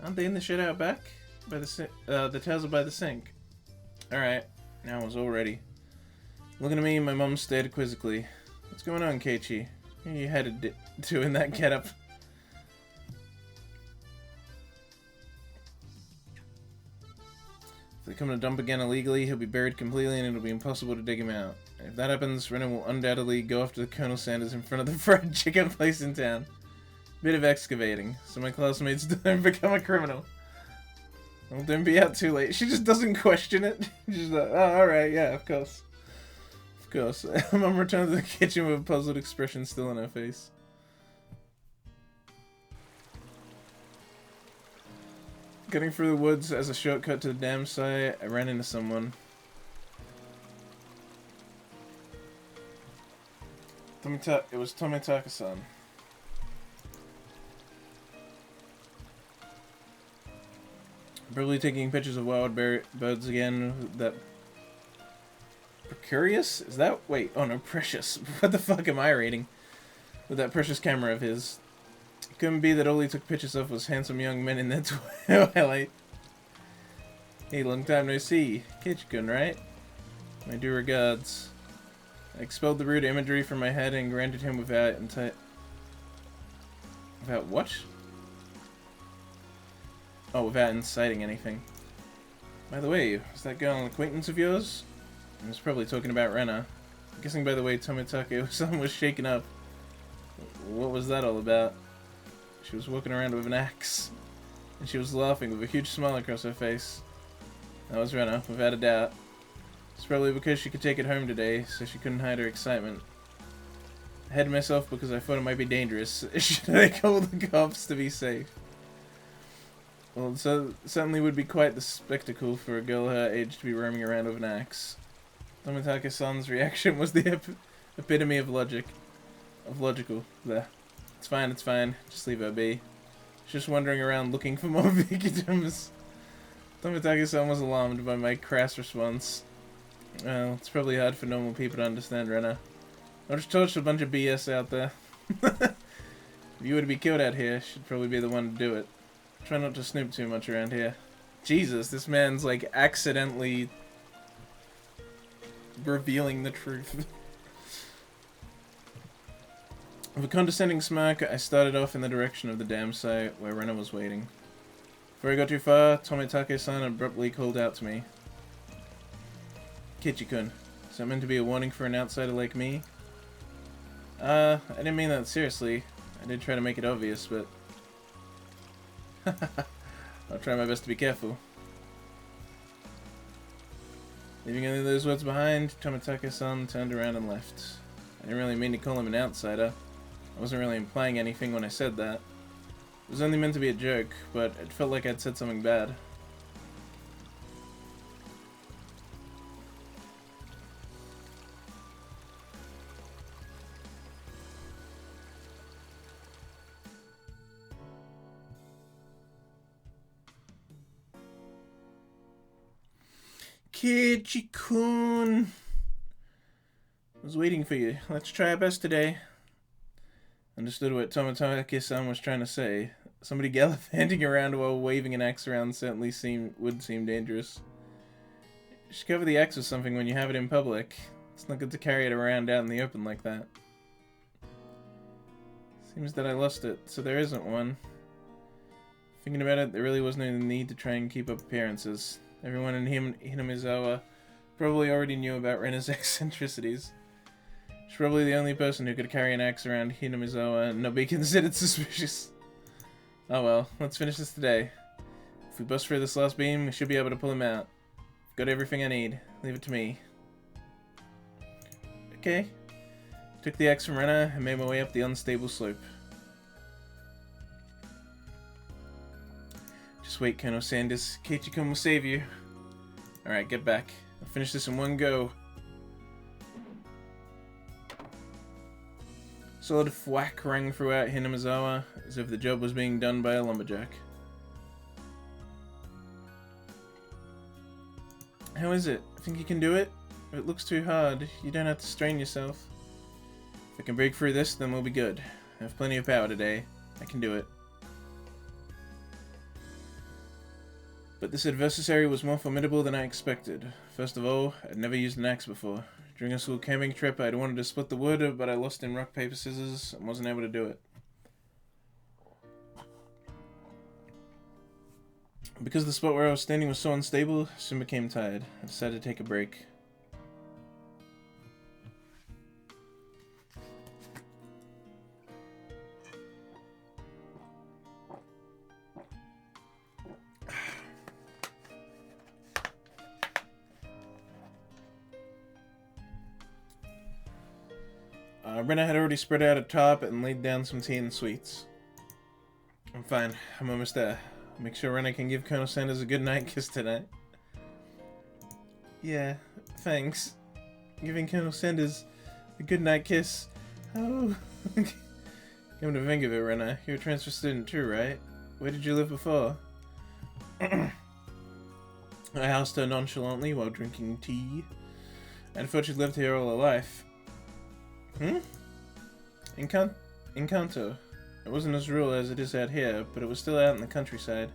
Aren't they in the shed out back? By the towels are by the sink. Alright, now I was all ready. Looking at me, my mom stared quizzically. What's going on, Keiichi? Where are you headed to in that getup? If they come to dump again illegally, he'll be buried completely and it'll be impossible to dig him out. And if that happens, Rena will undoubtedly go after the Colonel Sanders in front of the fried chicken place in town. Bit of excavating, so my classmates don't become a criminal. Well, don't be out too late. She just doesn't question it. She's like, oh, alright, yeah, of course. Of course. Mom returned to the kitchen with a puzzled expression still on her face. Getting through the woods as a shortcut to the dam site, I ran into someone. It was Tomitaka-san. Probably taking pictures of wild birds again. That Precarious? Is that... Wait, oh no, Precious. What the fuck am I reading? With that precious camera of his. It couldn't be that all he took pictures of was handsome young men in their twilight. Hey, long time no see. Kitchkun, right? My due regards. I expelled the rude imagery from my head and granted him without without what? Oh, without inciting anything. By the way, was that girl an acquaintance of yours? I was probably talking about Rena. I'm guessing by the way Tomitake-san was shaken up. What was that all about? She was walking around with an axe. And she was laughing with a huge smile across her face. That was Rena, without a doubt. It's probably because she could take it home today, so she couldn't hide her excitement. I had myself because I thought it might be dangerous. Should I call the cops to be safe? Well, so certainly would be quite the spectacle for a girl her age to be roaming around with an axe. Tomitake-san's reaction was the epitome of logic. Logical. There. It's fine. Just leave her be. She's just wandering around looking for more victims. Tomitake-san was alarmed by my crass response. Well, it's probably hard for normal people to understand, Rena. I'll just torch a bunch of BS out there. If you were to be killed out here, she'd probably be the one to do it. Try not to snoop too much around here. Jesus, this man's like accidentally revealing the truth. With a condescending smirk, I started off in the direction of the dam site where Rena was waiting. Before I got too far, Tomitake-san abruptly called out to me. Kichi-kun, is that meant to be a warning for an outsider like me? I didn't mean that seriously. I did try to make it obvious, but... I'll try my best to be careful. Leaving only those words behind, Tomitake-san turned around and left. I didn't really mean to call him an outsider. I wasn't really implying anything when I said that. It was only meant to be a joke, but it felt like I'd said something bad. Kichi-kun! I was waiting for you. Let's try our best today. Understood what Tomitake-san was trying to say. Somebody gallivanting around while waving an axe around certainly would seem dangerous. You should cover the axe with something when you have it in public. It's not good to carry it around out in the open like that. Seems that I lost it, so there isn't one. Thinking about it, there really was no need to try and keep up appearances. Everyone in Hinamizawa probably already knew about Rena's eccentricities. She's probably the only person who could carry an axe around Hinamizawa and not be considered suspicious. Oh well, let's finish this today. If we bust through this last beam, we should be able to pull him out. I've got everything I need. Leave it to me. Okay. Took the axe from Rena and made my way up the unstable slope. Just wait, Colonel Sanders. Kichi-kun will save you. Alright, get back. I'll finish this in one go. Solid thwack rang throughout Hinamizawa, as if the job was being done by a lumberjack. How is it? Think you can do it? If it looks too hard, you don't have to strain yourself. If I can break through this, then we'll be good. I have plenty of power today. I can do it. But this adversary was more formidable than I expected. First of all, I'd never used an axe before. During a school camping trip, I'd wanted to split the wood, but I lost in rock, paper, scissors, and wasn't able to do it. Because the spot where I was standing was so unstable, I soon became tired. I decided to take a break. Rena had already spread out a top and laid down some tea and sweets. I'm fine. I'm almost there. Make sure Rena can give Colonel Sanders a good night kiss tonight. Yeah, thanks. Giving Colonel Sanders a good night kiss. Oh. Come to think of it, Rena, you're a transfer student too, right? Where did you live before? I asked her nonchalantly while drinking tea. I thought she'd lived here all her life. Hmm? Encanto. It wasn't as rural as it is out here, but it was still out in the countryside.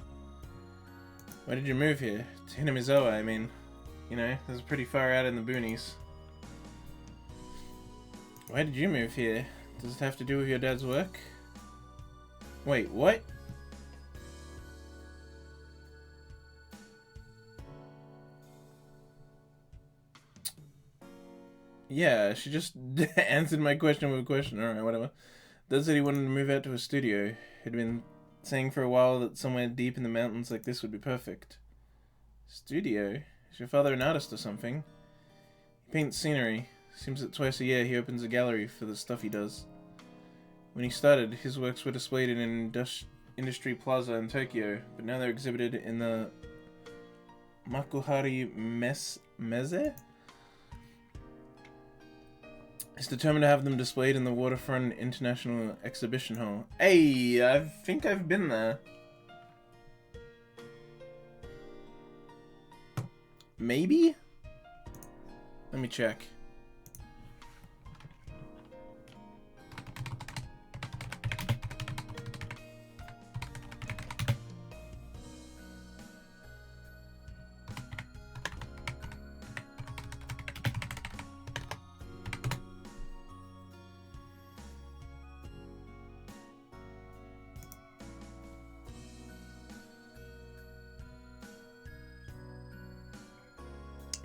Why did you move here? To Hinamizawa, I mean. You know, this is pretty far out in the boonies. Why did you move here? Does it have to do with your dad's work? Wait, what? Yeah, she just answered my question with a question. Alright, whatever. Dad said he wanted to move out to a studio. He'd been saying for a while that somewhere deep in the mountains like this would be perfect. Studio? Is your father an artist or something? He paints scenery. Seems that twice a year he opens a gallery for the stuff he does. When he started, his works were displayed in an industry plaza in Tokyo, but now they're exhibited in the Makuhari Meze? He's determined to have them displayed in the Waterfront International Exhibition Hall. Hey, I think I've been there. Maybe? Let me check.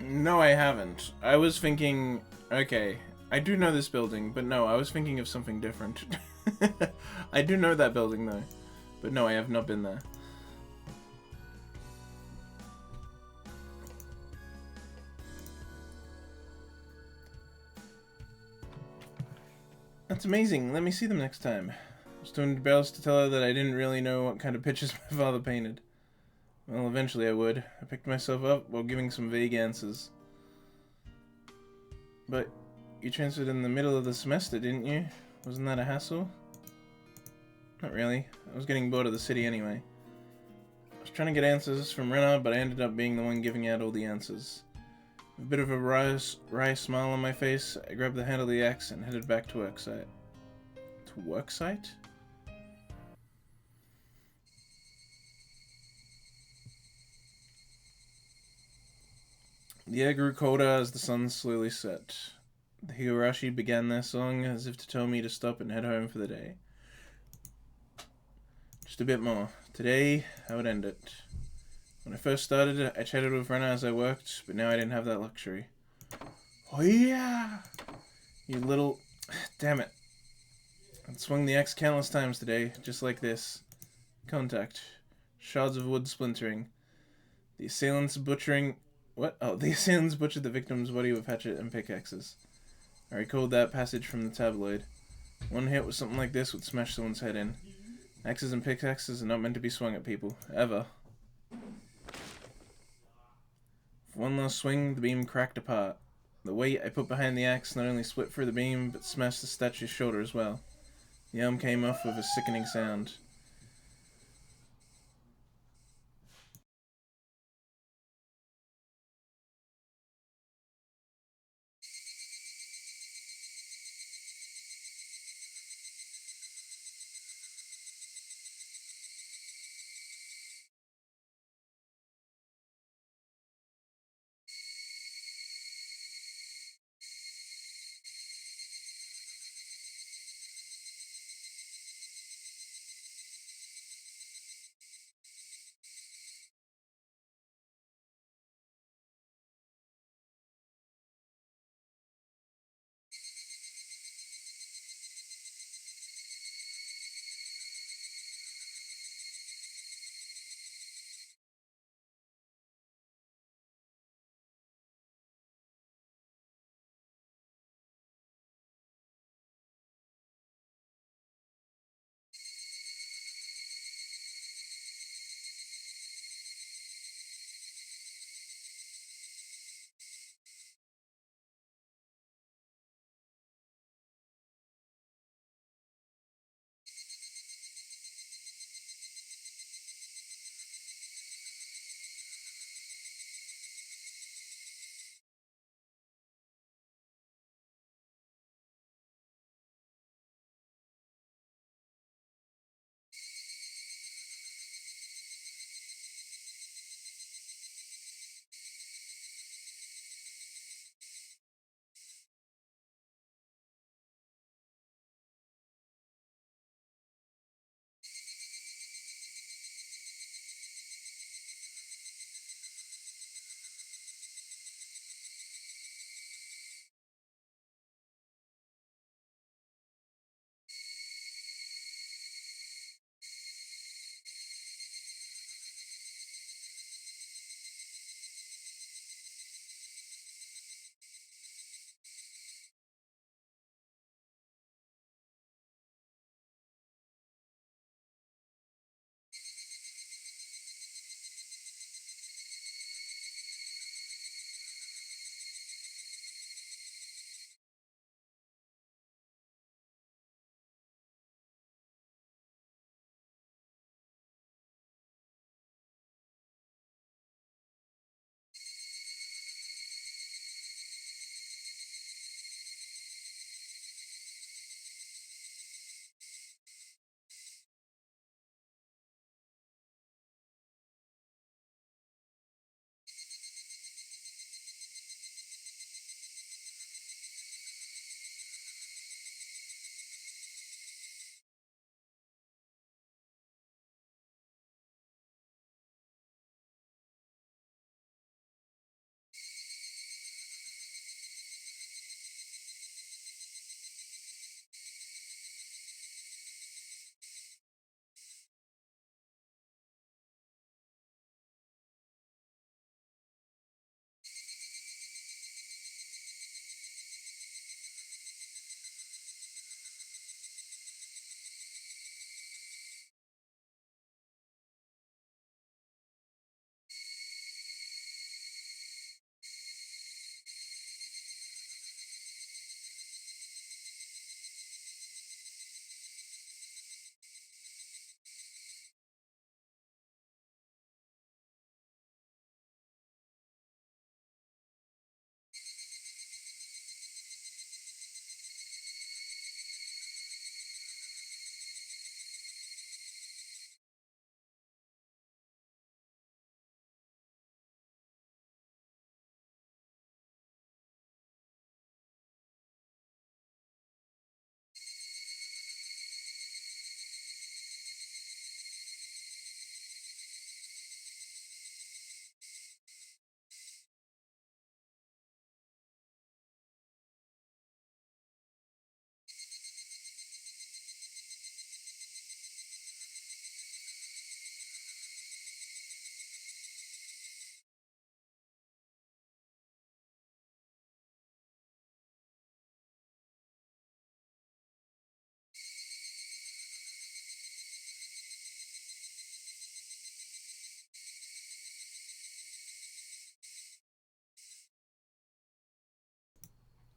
No, I haven't. I was thinking... Okay, I do know this building, but no, I was thinking of something different. I do know that building, though. But no, I have not been there. That's amazing. Let me see them next time. I was doing bells to tell her that I didn't really know what kind of pictures my father painted. Well, eventually I would. I picked myself up while giving some vague answers. But you transferred in the middle of the semester, didn't you? Wasn't that a hassle? Not really. I was getting bored of the city anyway. I was trying to get answers from Rena, but I ended up being the one giving out all the answers. With a bit of a wry smile on my face, I grabbed the handle of the axe and headed back to worksite. To worksite? The air grew colder as the sun slowly set. The Higurashi began their song as if to tell me to stop and head home for the day. Just a bit more. Today, I would end it. When I first started, I chatted with Rena as I worked, but now I didn't have that luxury. Oh yeah! You little... Damn it. I swung the axe countless times today, just like this. Contact. Shards of wood splintering. The assailants butchering... What? Oh, the assailants butchered the victim's body with hatchet and pickaxes. I recalled that passage from the tabloid. One hit with something like this would smash someone's head in. Axes and pickaxes are not meant to be swung at people. Ever. For one last swing, the beam cracked apart. The weight I put behind the axe not only split through the beam, but smashed the statue's shoulder as well. The arm came off with a sickening sound.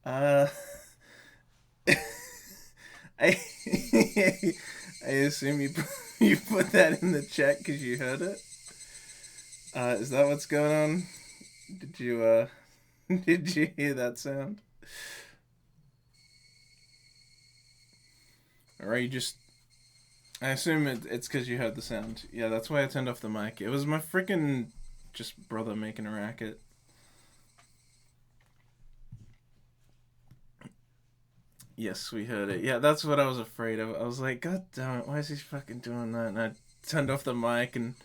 Uh, I I assume you put that in the chat because you heard it. Is that what's going on? Did you did you hear that sound? Or you just? I assume it's because you heard the sound. Yeah, that's why I turned off the mic. It was my freaking just brother making a racket. Yes, we heard it. Yeah, that's what I was afraid of. I was like, God damn it, why is he fucking doing that? And I turned off the mic and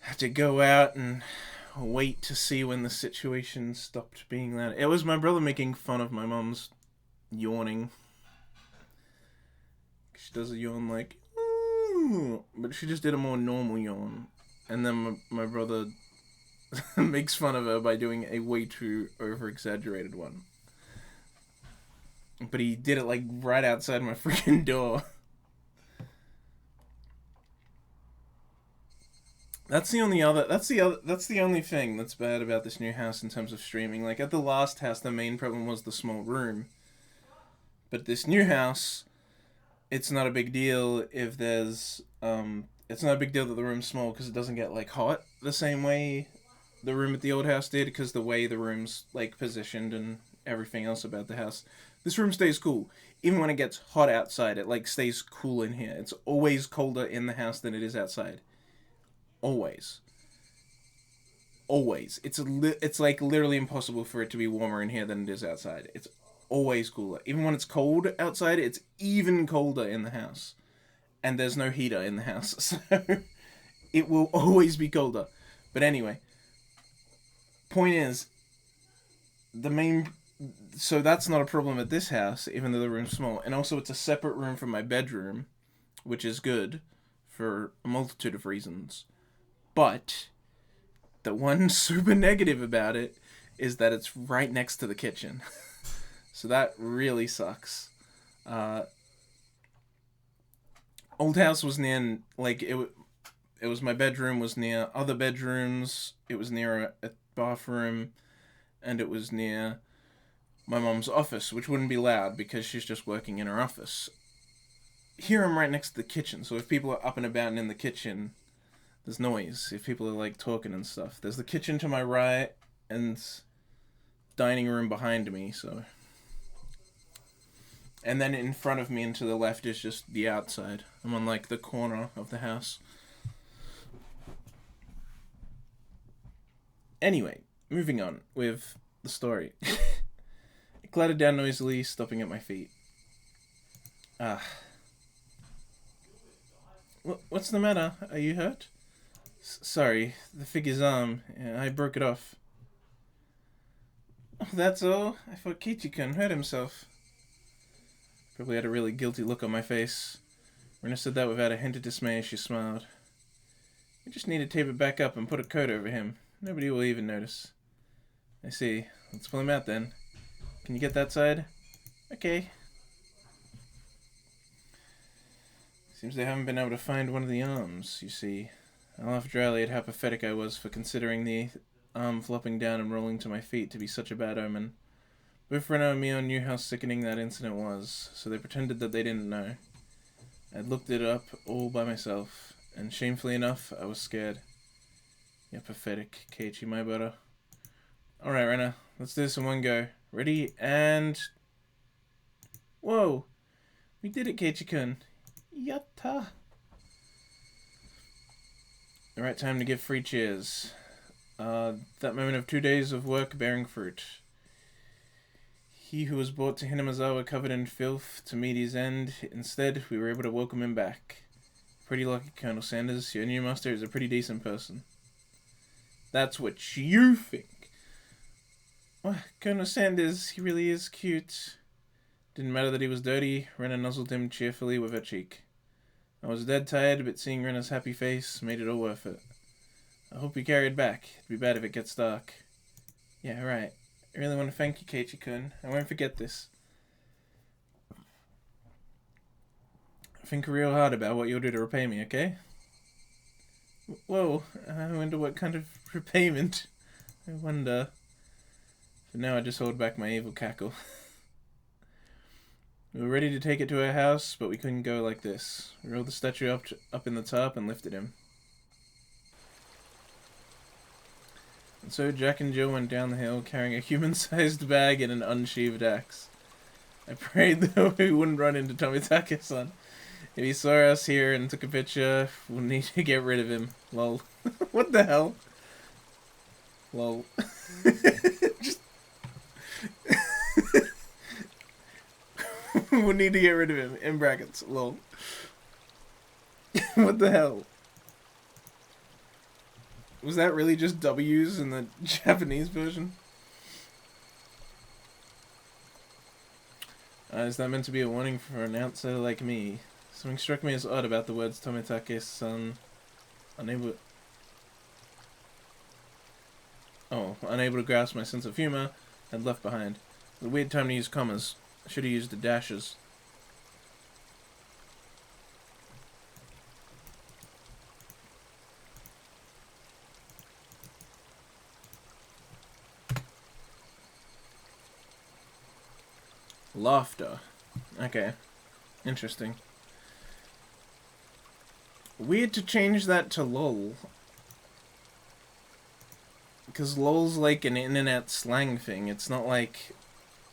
had to go out and wait to see when the situation stopped being that. It was my brother making fun of my mom's yawning. She does a yawn like, ooh, but she just did a more normal yawn. And then my brother makes fun of her by doing a way too over exaggerated one. But he did it like right outside my freaking door. That's the only thing that's bad about this new house in terms of streaming. Like at the last house, the main problem was the small room. But this new house, it's not a big deal if there's it's not a big deal that the room's small because it doesn't get like hot the same way the room at the old house did, because the way the room's like positioned and everything else about the house. This room stays cool. Even when it gets hot outside, it like stays cool in here. It's always colder in the house than it is outside. Always. Always. It's like literally impossible for it to be warmer in here than it is outside. It's always cooler. Even when it's cold outside, it's even colder in the house. And there's no heater in the house. So it will always be colder. But anyway, point is, so that's not a problem at this house, even though the room's small. And also it's a separate room from my bedroom, which is good for a multitude of reasons. But the one super negative about it is that it's right next to the kitchen. So that really sucks. Old house was near, like, it was my bedroom was near other bedrooms, it was near a bathroom, and it was near my mom's office, which wouldn't be loud because she's just working in her office. Here I'm right next to the kitchen, so if people are up and about and in the kitchen, there's noise. If people are like talking and stuff, there's the kitchen to my right and dining room behind me. So, and then in front of me and to the left is just the outside. I'm on like the corner of the house. Anyway, moving on with the story. It clattered down noisily, stopping at my feet. What's the matter? Are you hurt? Sorry, the figure's arm. I broke it off. Oh, that's all? I thought Kichi-kun hurt himself. Probably had a really guilty look on my face. Rena said that without a hint of dismay as she smiled. We just need to tape it back up and put a coat over him. Nobody will even notice. I see. Let's pull him out then. Can you get that side? Okay. Seems they haven't been able to find one of the arms, you see. I laughed dryly at how pathetic I was for considering the arm flopping down and rolling to my feet to be such a bad omen. Both Rena and Mio knew how sickening that incident was, so they pretended that they didn't know. I'd looked it up all by myself, and shamefully enough, I was scared. You're pathetic, Keiichi, my brother. Alright, Rena, let's do this in one go. Ready, and... Whoa! We did it, Keiichi-kun. Yatta! Alright, time to give 3 cheers. That moment of 2 days of work bearing fruit. He who was brought to Hinamazawa covered in filth to meet his end, instead, we were able to welcome him back. Pretty lucky, Colonel Sanders. Your new master is a pretty decent person. That's what you think. Well, Colonel Sanders, he really is cute. Didn't matter that he was dirty. Rena nuzzled him cheerfully with her cheek. I was dead tired, but seeing Rena's happy face made it all worth it. I hope you carry it back. It'd be bad if it gets dark. Yeah, right. I really want to thank you, Keiichi-kun. I won't forget this. Think real hard about what you'll do to repay me, okay? Whoa, I wonder what kind of repayment. I wonder. But now I just hold back my evil cackle. We were ready to take it to our house, but we couldn't go like this. We rolled the statue up in the top and lifted him. And so Jack and Jill went down the hill carrying a human-sized bag and an unsheathed axe. I prayed that we wouldn't run into Tomitake-san. If he saw us here and took a picture, we'll need to get rid of him. Lol. What the hell? Lol. Just... we'll need to get rid of him. In brackets. Lol. What the hell? Was that really just W's in the Japanese version? Is that meant to be a warning for an announcer like me? Something struck me as odd about the words Tomitake-san. Unable to grasp my sense of humor had left behind. The weird time to use commas. I should have used the dashes. Laughter. Okay. Interesting. Weird to change that to lol. Because lol's like an internet slang thing. It's not like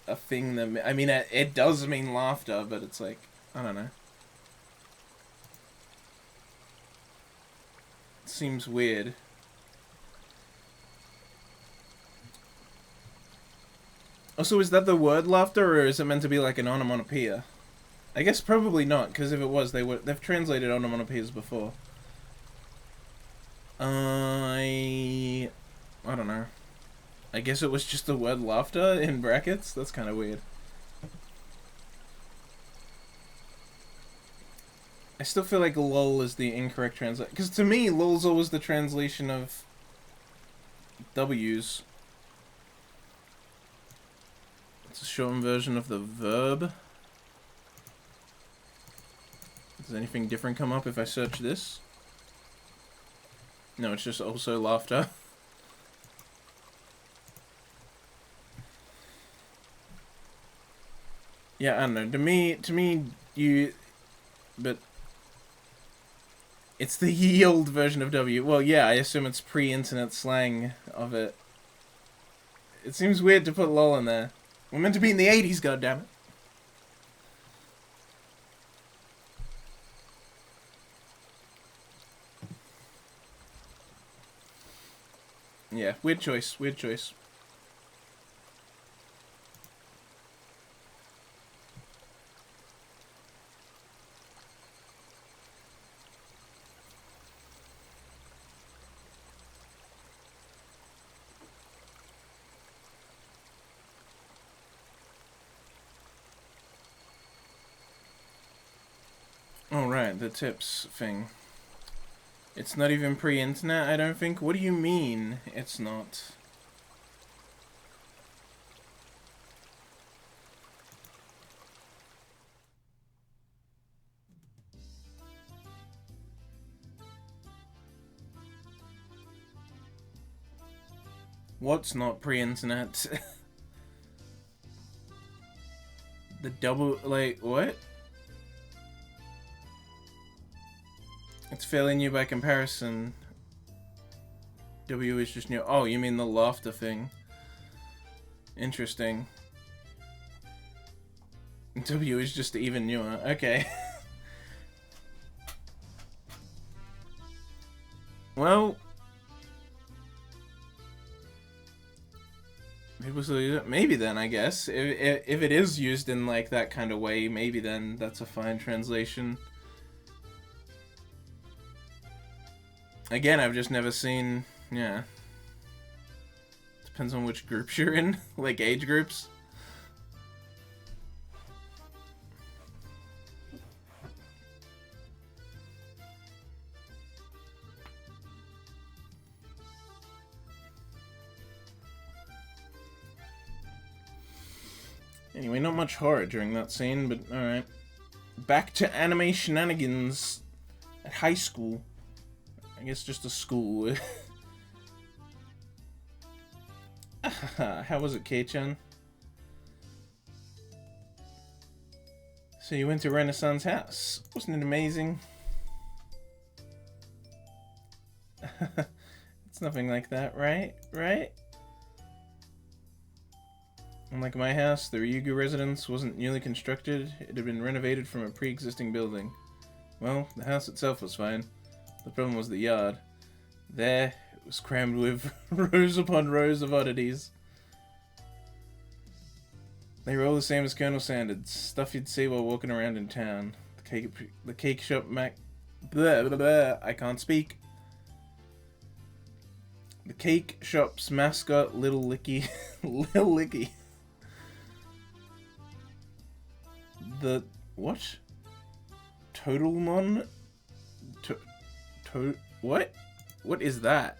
a thing that... I mean, it does mean laughter, but it's like... I don't know. It seems weird. Also, is that the word laughter, or is it meant to be like an onomatopoeia? I guess probably not, because if it was, they've translated onomatopoeias before. I don't know. I guess it was just the word laughter in brackets? That's kind of weird. I still feel like lol is the incorrect translation. Because to me, lol's always the translation of W's. It's a shortened version of the verb. Does anything different come up if I search this? No, it's just also laughter. Yeah, I don't know. To me, but it's the ye old version of W. Well, yeah, I assume it's pre-internet slang of it. It seems weird to put lol in there. We're meant to be in the 80s, goddammit. Yeah, weird choice, weird choice. Oh, right, the tips thing. It's not even pre-internet, I don't think. What do you mean it's not? What's not pre-internet? The double, like, what? It's fairly new by comparison. W is just new. Oh, you mean the laughter thing. Interesting. W is just even newer. Okay. Well... people still use it? Maybe then, I guess. If it is used in, like, that kind of way, maybe then that's a fine translation. Again, I've just never seen... yeah. Depends on which groups you're in. Like, age groups. Anyway, not much horror during that scene, but alright. Back to anime shenanigans at high school. I guess just a school. How was it, Kei-chan? So you went to Renaissance House. Wasn't it amazing? It's nothing like that, right? Right? Unlike my house, the Ryugu residence wasn't newly constructed. It had been renovated from a pre-existing building. Well, the house itself was fine. The problem was the yard. There, it was crammed with rows upon rows of oddities. They were all the same as Colonel Sanders. Stuff you'd see while walking around in town. The cake shop blah, blah, blah. I can't speak. The cake shop's mascot, Little Licky. Little Licky. The... what? Totalmon? What? What is that?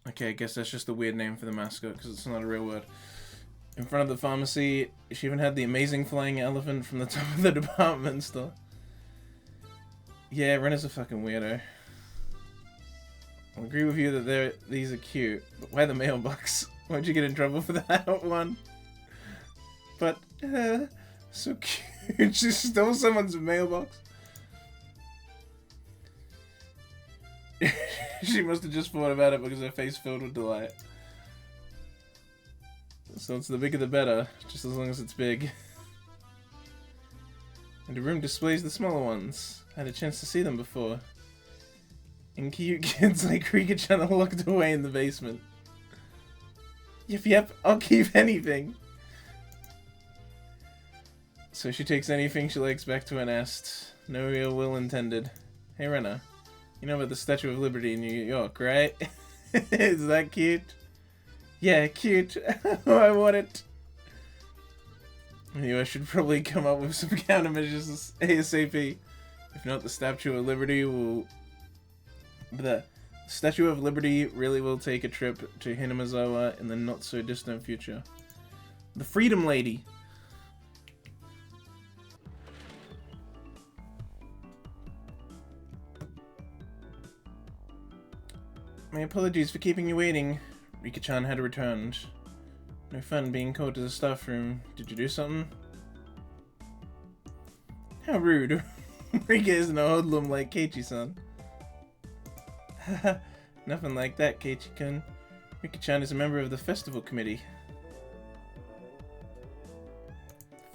Okay, I guess that's just a weird name for the mascot because it's not a real word. In front of the pharmacy, she even had the amazing flying elephant from the top of the department store. Yeah, Ren is a fucking weirdo. I'll agree with you that these are cute, but why the mailbox? Why'd you get in trouble for that one? But, so cute. She stole someone's mailbox. She must have just thought about it because her face filled with delight. So it's the bigger the better, just as long as it's big. And the room displays the smaller ones. I had a chance to see them before. And cute kids like Rika-chan are locked away in the basement. Yep, I'll keep anything. So she takes anything she likes back to her nest. No ill will intended. Hey Rena, you know about the Statue of Liberty in New York, right? Is that cute? Yeah, cute. I want it. Anyway, I should probably come up with some countermeasures ASAP. If not, the Statue of Liberty will... The Statue of Liberty really will take a trip to Hinamizawa in the not-so-distant future. The Freedom Lady. My apologies for keeping you waiting. Rika-chan had returned. No fun being called to the staff room. Did you do something? How rude. Rika isn't a hoodlum like Keiichi-san. Haha, nothing like that, Keiichi-kun. Rika-chan is a member of the festival committee.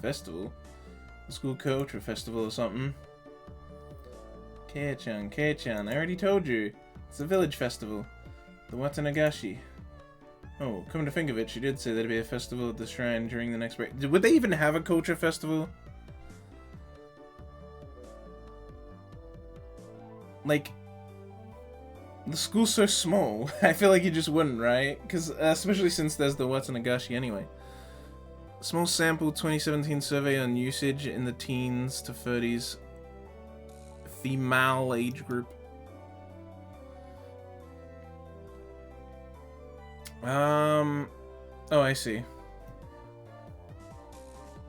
Festival? A school coach or festival or something? Kei-chan, I already told you. It's a village festival. The Watanagashi. Oh, come to think of it, she did say there'd be a festival at the shrine during the next break. Would they even have a culture festival? Like, the school's so small. I feel like you just wouldn't, right? Because, especially since there's the Watanagashi anyway. Small sample 2017 survey on usage in the teens to 30s female age group. Oh, I see.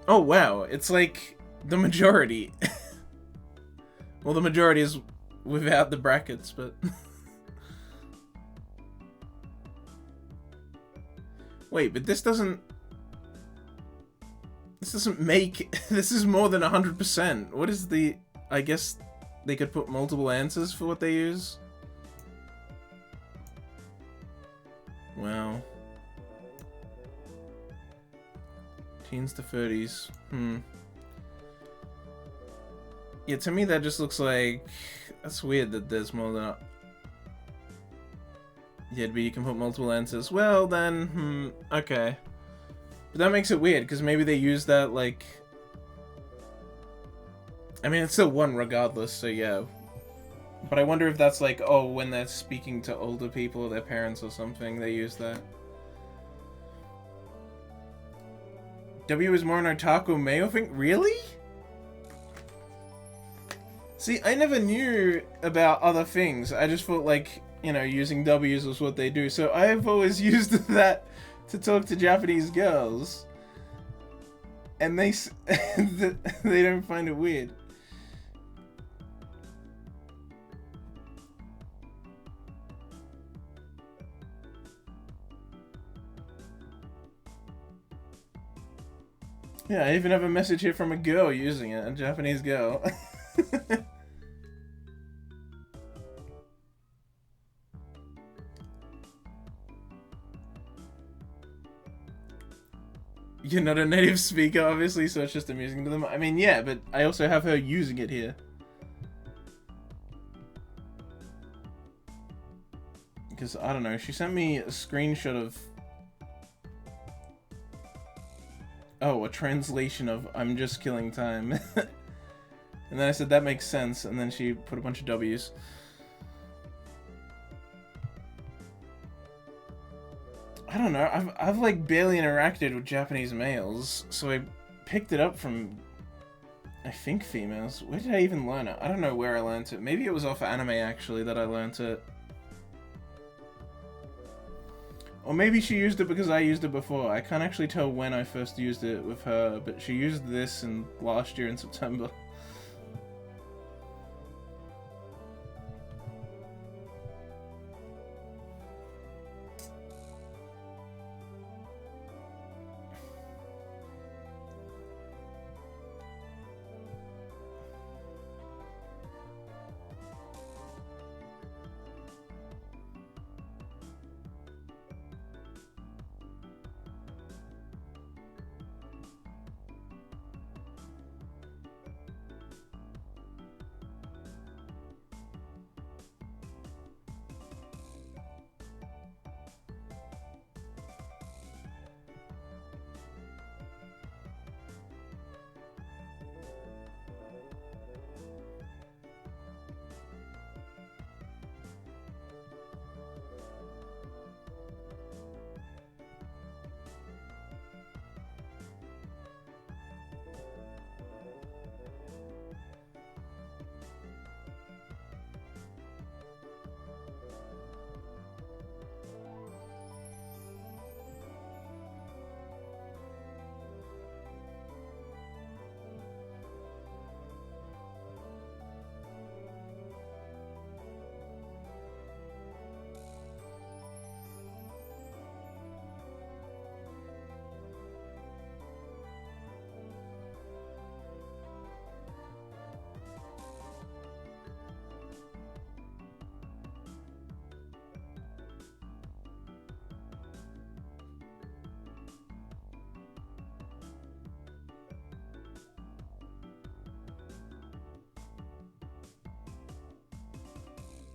Oh, wow. It's like the majority. Well, the majority is without the brackets, but... Wait, but this doesn't make... This is more than 100%. What is the... I guess they could put multiple answers for what they use? Wow. Teens to 30s. Yeah, to me that just looks like... That's weird that there's more than... Yeah, but you can put multiple answers. Well, then, okay. But that makes it weird, because maybe they use that, like... I mean, it's still one regardless, so yeah. But I wonder if that's like, oh, when they're speaking to older people or their parents or something, they use that. W is more an otaku Mayo thing? Really? See, I never knew about other things. I just thought, like, you know, using W's was what they do. So I've always used that to talk to Japanese girls. and they they don't find it weird. Yeah, I even have a message here from a girl using it, a Japanese girl. You're not a native speaker, obviously, so it's just amusing to them. I mean, yeah, but I also have her using it here. Because, I don't know, she sent me a screenshot of... Oh, a translation of "I'm just killing time." And then I said, that makes sense, and then she put a bunch of W's. I don't know, I've like barely interacted with Japanese males, so I picked it up from, I think, females. Where did I even learn it? I don't know where I learned it. Maybe it was off anime, actually, that I learned it. Or maybe she used it because I used it before. I can't actually tell when I first used it with her, but she used this last year in September.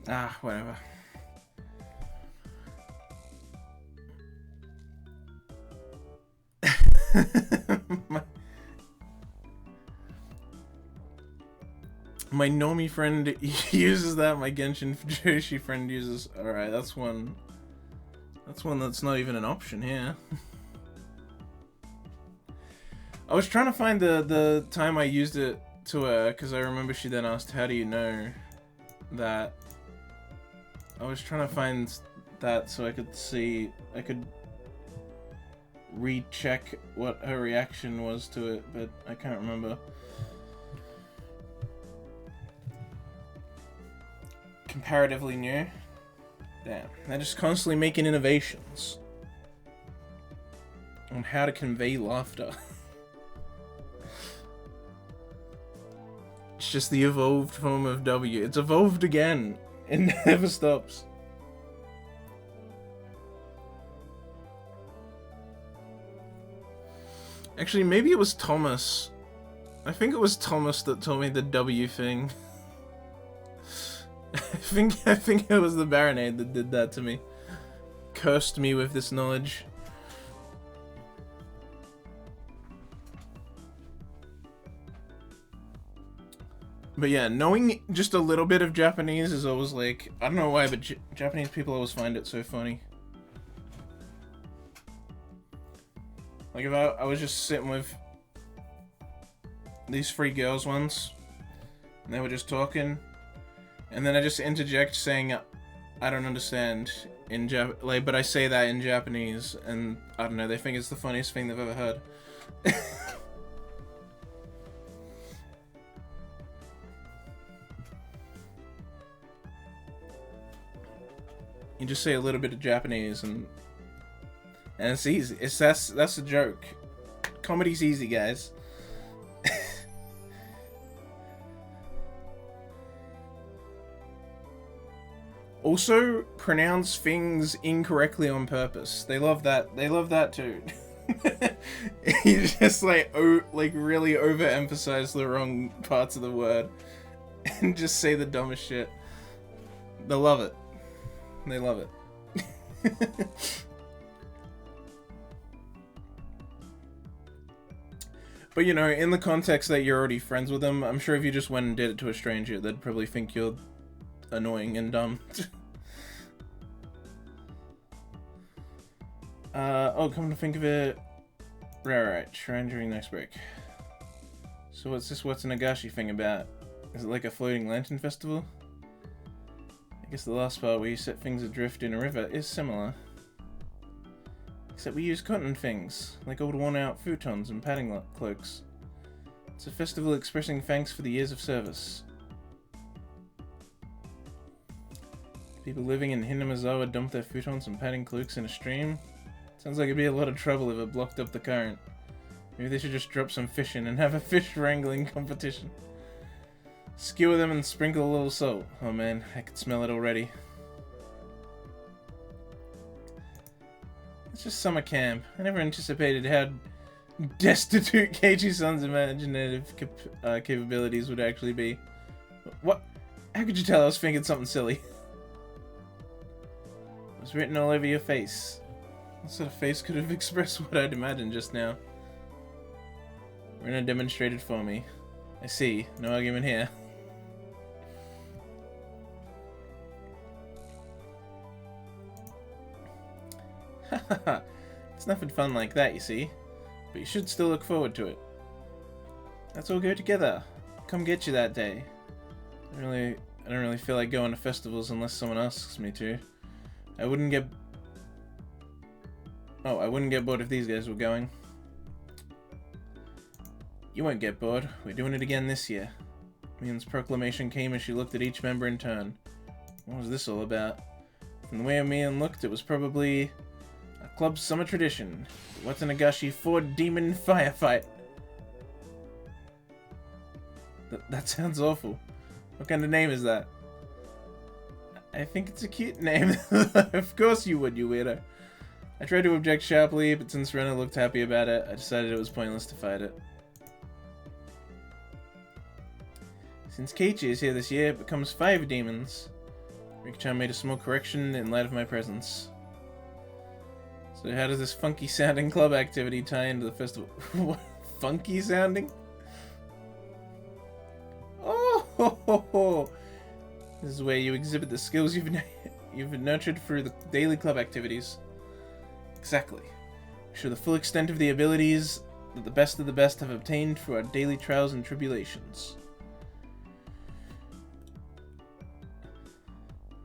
Ah, whatever. my normie friend uses that. My Genshin Fujoshi friend uses. All right, that's one. That's one that's not even an option here. I was trying to find the time I used it to her because I remember she then asked, "How do you know that?" I was trying to find that so I could see, I could recheck what her reaction was to it, but I can't remember. Comparatively new. Damn, they're just constantly making innovations on how to convey laughter. It's just the evolved form of W. It's evolved again. It never stops. Actually, maybe it was Thomas. I think it was Thomas that told me the W thing. I think it was the Baronade that did that to me. Cursed me with this knowledge. But yeah, knowing just a little bit of Japanese is always like, I don't know why, but Japanese people always find it so funny. Like if I was just sitting with these three girls once, and they were just talking, and then I just interject saying, I don't understand in but I say that in Japanese, and I don't know, they think it's the funniest thing they've ever heard. You just say a little bit of Japanese and it's easy. That's the joke. Comedy's easy, guys. Also, pronounce things incorrectly on purpose. They love that. They love that too. You just like really overemphasize the wrong parts of the word and just say the dumbest shit. They love it. They love it. But you know, in the context that you're already friends with them, I'm sure if you just went and did it to a stranger, they'd probably think you're annoying and dumb. Oh, come to think of it... Right, shrine during next break. So what's this What's an Higurashi thing about? Is it like a floating lantern festival? I guess the last part where you set things adrift in a river is similar. Except we use cotton things, like old worn-out futons and padding cloaks. It's a festival expressing thanks for the years of service. People living in Hinamizawa dump their futons and padding cloaks in a stream. Sounds like it'd be a lot of trouble if it blocked up the current. Maybe they should just drop some fish in and have a fish wrangling competition. Skewer them and sprinkle a little salt. Oh man, I could smell it already. It's just summer camp. I never anticipated how destitute Keiichi-san's imaginative capabilities would actually be. What? How could you tell I was thinking something silly? It was written all over your face. What sort of face could have expressed what I'd imagined just now? Rena demonstrated for me. I see. No argument here. Hahaha. It's nothing fun like that, you see. But you should still look forward to it. Let's all go together. I'll come get you that day. I don't really feel like going to festivals unless someone asks me to. I wouldn't get bored if these guys were going. You won't get bored. We're doing it again this year. Mion's proclamation came as she looked at each member in turn. What was this all about? From the way Mion looked, it was probably a club's summer tradition. What's an Higurashi 4-demon firefight? That sounds awful. What kind of name is that? I think it's a cute name. Of course you would, you weirdo. I tried to object sharply, but since Rena looked happy about it, I decided it was pointless to fight it. Since Keiichi is here this year, it becomes 5 demons. Rika-chan made a small correction in light of my presence. So how does this funky sounding club activity tie into the festival? What? Funky sounding? Oh ho ho ho! This is where you exhibit the skills you've nurtured through the daily club activities. Exactly. Show the full extent of the abilities that the best of the best have obtained through our daily trials and tribulations.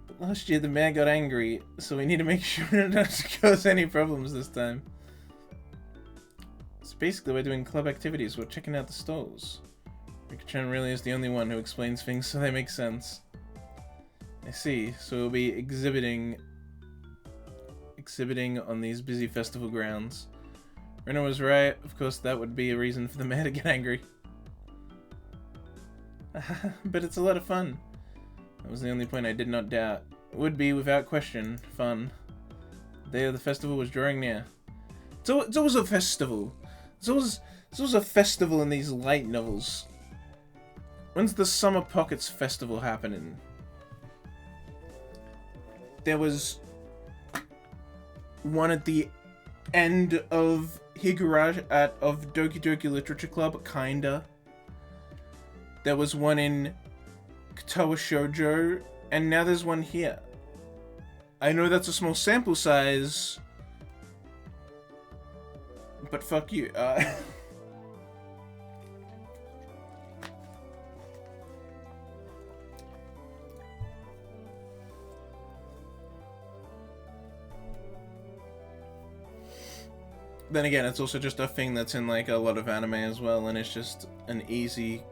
But last year the mayor got angry, so we need to make sure not to cause any problems this time. So basically we're doing club activities, we're checking out the stalls. Rika-chan really is the only one who explains things so they make sense. I see, so we'll be exhibiting on these busy festival grounds. Rena was right, of course that would be a reason for the mayor to get angry. But it's a lot of fun. That was the only point I did not doubt. It would be, without question, fun. The day of the festival was drawing near. It's always a festival. It's always a festival in these light novels. When's the Summer Pockets Festival happening? There was one at the end of Higurashi of Doki Doki Literature Club, kinda. There was one in Katawa Shoujo, and now there's one here. I know that's a small sample size, but fuck you. Then again, it's also just a thing that's in like a lot of anime as well, and it's just an easy,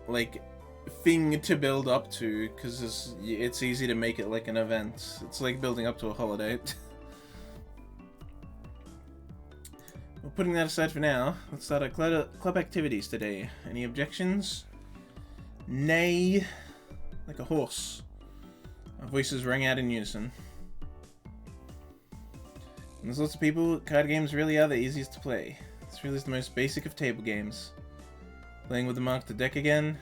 like, thing to build up to, because it's easy to make it like an event. It's like building up to a holiday. Well, putting that aside for now, let's start our club activities today. Any objections? Nay. Like a horse. Our voices rang out in unison. And there's lots of people, card games really are the easiest to play. This really is the most basic of table games. Playing with the marked deck again?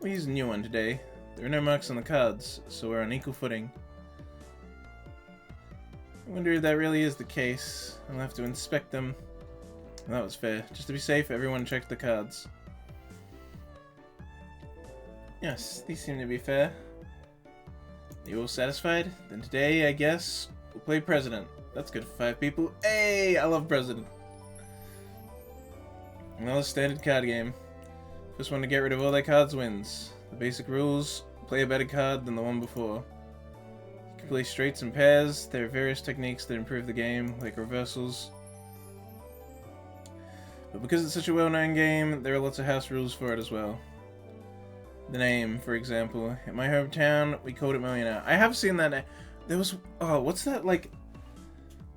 We'll use a new one today. There are no marks on the cards, so we're on equal footing. I wonder if that really is the case. I'll have to inspect them. That was fair. Just to be safe, everyone checked the cards. Yes, these seem to be fair. Are you all satisfied? Then today, I guess, we'll play President. That's good for 5 people. Hey, I love President. Another standard card game. First one to get rid of all their cards wins. The basic rules, play a better card than the one before. You can play straights and pairs. There are various techniques that improve the game, like reversals. But because it's such a well-known game, there are lots of house rules for it as well. The name, for example. In my hometown, we called it Millionaire. I have seen that. There was... Oh, what's that, like...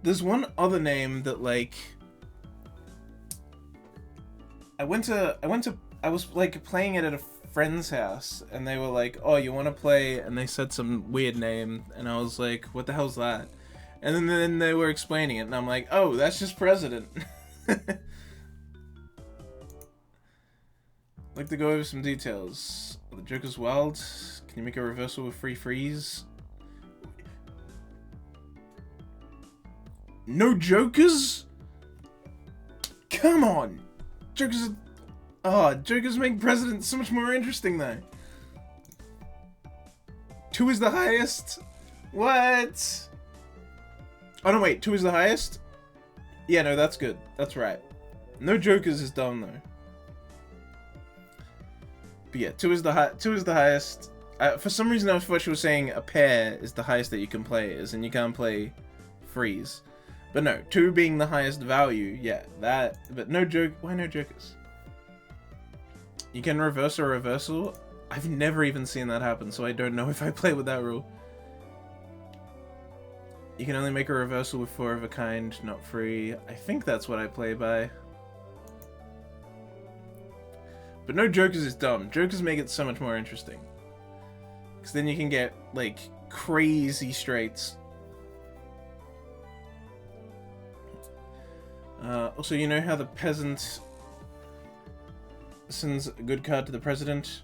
There's one other name that, like... I was, like, playing it at a friend's house, and they were like, oh, you want to play? And they said some weird name, and I was like, what the hell's that? And then they were explaining it, and I'm like, oh, that's just President. I'd like to go over some details. Are the Jokers wild? Can you make a reversal with free freeze? No Jokers? Come on! Jokers are... Oh, Jokers make President so much more interesting though. 2 is the highest? What? Oh no, wait, 2 is the highest? Yeah, no, that's good. That's right. No Jokers is dumb though. But yeah, 2 is the highest. For some reason, I thought she was saying a pair is the highest that you can play is, and you can't play freeze. But no, 2 being the highest value, yeah, that. But no joke. Why no Jokers? You can reverse a reversal. I've never even seen that happen, so I don't know if I play with that rule. You can only make a reversal with 4 of a kind, not free. I think that's what I play by. But no Jokers is dumb. Jokers make it so much more interesting. Because then you can get, like, crazy straights. Also, you know how the peasant sends a good card to the president?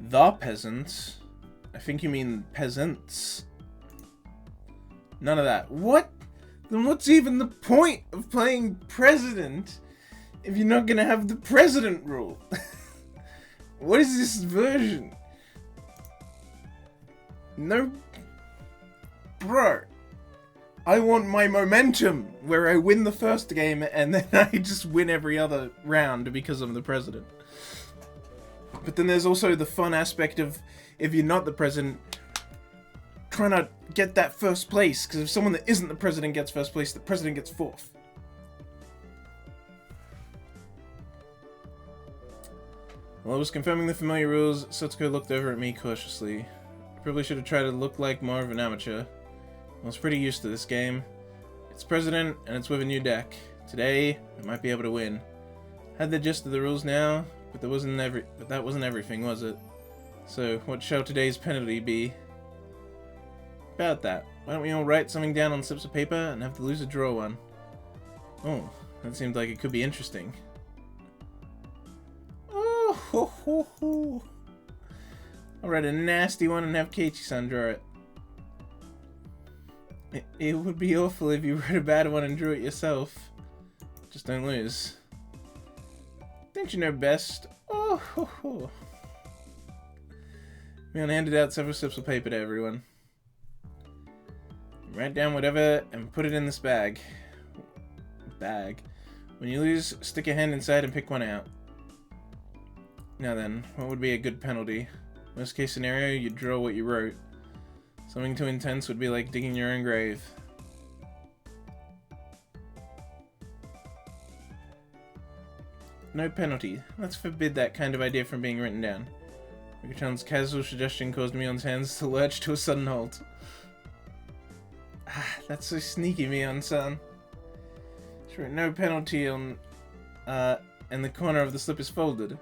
The peasant? I think you mean peasants. None of that. What? Then what's even the point of playing president if you're not gonna have the president rule? What is this version? No... Bro. I want my momentum, where I win the first game and then I just win every other round because I'm the president. But then there's also the fun aspect of, if you're not the president, trying to get that first place, because if someone that isn't the president gets first place, the president gets 4th. While I was confirming the familiar rules, Setsuko looked over at me cautiously. I probably should have tried to look like more of an amateur. I was pretty used to this game. It's president, and it's with a new deck. Today, I might be able to win. Had the gist of the rules now, but that wasn't everything, was it? So, what shall today's penalty be? About that. Why don't we all write something down on slips of paper and have the loser draw one? Oh, that seemed like it could be interesting. Oh, ho, ho, ho. I'll write a nasty one and have Keiichi-san draw it. It would be awful if you wrote a bad one and drew it yourself. Just don't lose. Don't you know best? Oh, ho, ho. Man handed out several slips of paper to everyone. Write down whatever and put it in this bag. Bag. When you lose, stick your hand inside and pick one out. Now then, what would be a good penalty? Worst case scenario, you'd draw what you wrote. Something too intense would be like digging your own grave. No penalty. Let's forbid that kind of idea from being written down. Rika-chan's casual suggestion caused Mion's hands to lurch to a sudden halt. Ah, that's so sneaky, Mion-san. She wrote no penalty on, and the corner of the slip is folded.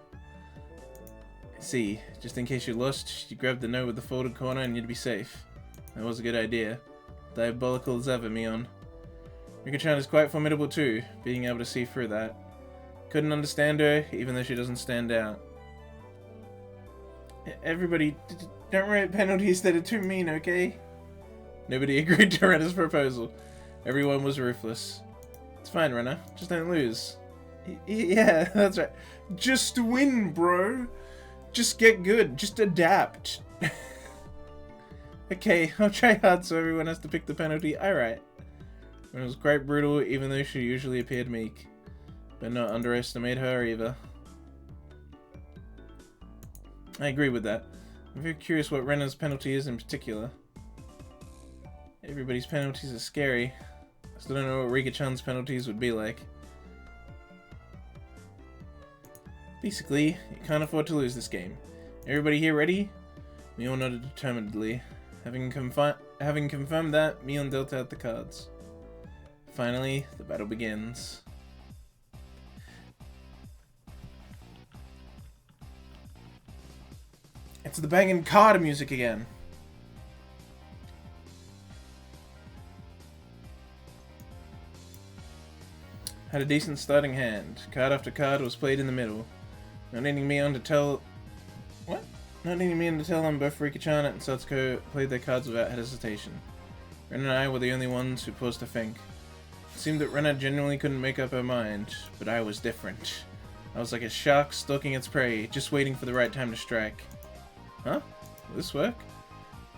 See, just in case you lost, you grabbed the note with the folded corner and you'd be safe. That was a good idea. Diabolical as ever, Mion. Rika-chan is quite formidable too, being able to see through that. Couldn't understand her, even though she doesn't stand out. Everybody, don't write penalties that are too mean, okay? Nobody agreed to Rena's proposal. Everyone was ruthless. It's fine, Rena. Just don't lose. Yeah, that's right. Just win, bro. Just get good. Just adapt. Okay, I'll try hard so everyone has to pick the penalty. Alright. It was quite brutal, even though she usually appeared meek. But not underestimate her either. I agree with that. I'm very curious what Rena's penalty is in particular. Everybody's penalties are scary. I still don't know what Rika-chan's penalties would be like. Basically, you can't afford to lose this game. Everybody here ready? Mion nodded determinedly. Having confirmed that, Mion dealt out the cards. Finally, the battle begins. It's the banging card music again. Had a decent starting hand. Card after card was played in the middle. Not needing Mion to tell... What? Not needing Mion to tell them, both Rika-chan and Satsuko played their cards without hesitation. Ren and I were the only ones who paused to think. It seemed that Rena genuinely couldn't make up her mind, but I was different. I was like a shark stalking its prey, just waiting for the right time to strike. Huh? Will this work?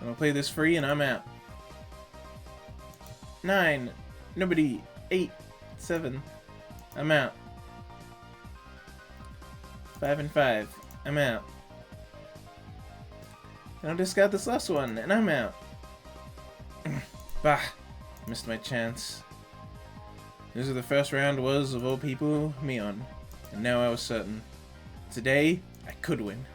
I'll play this free and I'm out. 9. Nobody. 8. 7. I'm out. 5 and 5. I'm out. And I'll discard this last one, and I'm out. Bah! Missed my chance. This is the first round was, of all people, Mion. And now I was certain. Today, I could win.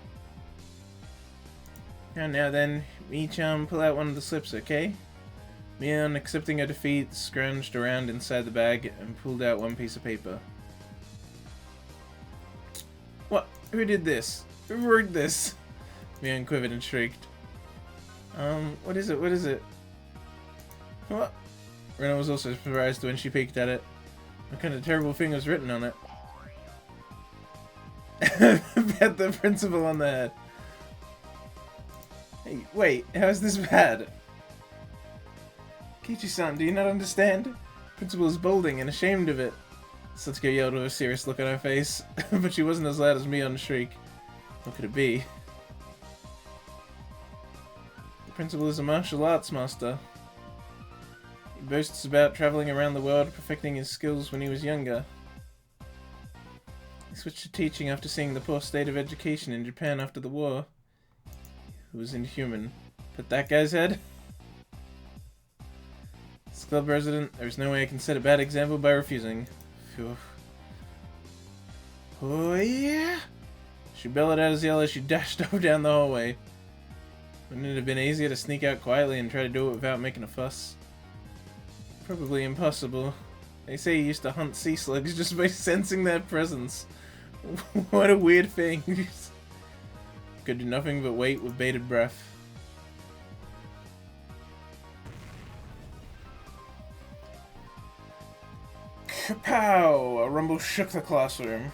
Now then, Mi-chan, pull out one of the slips, okay? Mion, accepting her defeat, scrounged around inside the bag and pulled out one piece of paper. What? Who did this? Who wrote this? Mion quivered and shrieked. What is it? What is it? What? Rena was also surprised when she peeked at it. What kind of terrible thing was written on it? Bet the principal on the head. Hey, wait, how is this bad? Kichi-san, do you not understand? Principal is bolding and ashamed of it. Satsuko yelled with a serious look on her face, but she wasn't as loud as Mion's shriek. What could it be? The principal is a martial arts master. He boasts about traveling around the world, perfecting his skills when he was younger. He switched to teaching after seeing the poor state of education in Japan after the war. It was inhuman. But that guy's head? As club president, there's no way I can set a bad example by refusing. Phew. Oh yeah! She bellowed out as yell as she dashed off down the hallway. Wouldn't it have been easier to sneak out quietly and try to do it without making a fuss? Probably impossible. They say he used to hunt sea slugs just by sensing their presence. What a weird thing. Could do nothing but wait with bated breath. Kapow! A rumble shook the classroom.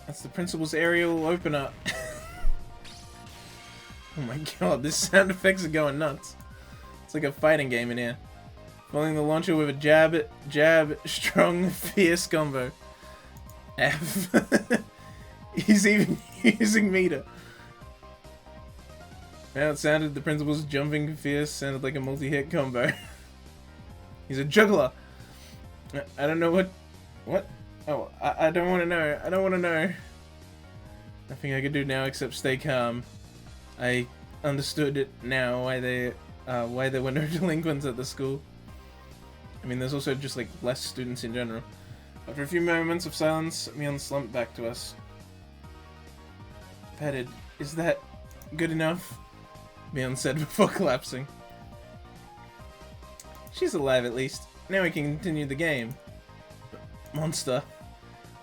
That's the principal's aerial opener. Oh my god, this sound effects are going nuts. It's like a fighting game in here. Following the launcher with a jab, jab, strong, fierce combo. F. He's even using meter. Now it sounded the principal's jumping fierce sounded like a multi-hit combo. He's a juggler. I don't know what? Oh, I don't want to know. I don't want to know. Nothing I can do now except stay calm. I understood it now why there were no delinquents at the school. I mean, there's also just like less students in general. After a few moments of silence, Mion slumped back to us. petted. Is that good enough? Mion said before collapsing. She's alive at least. Now we can continue the game. Monster.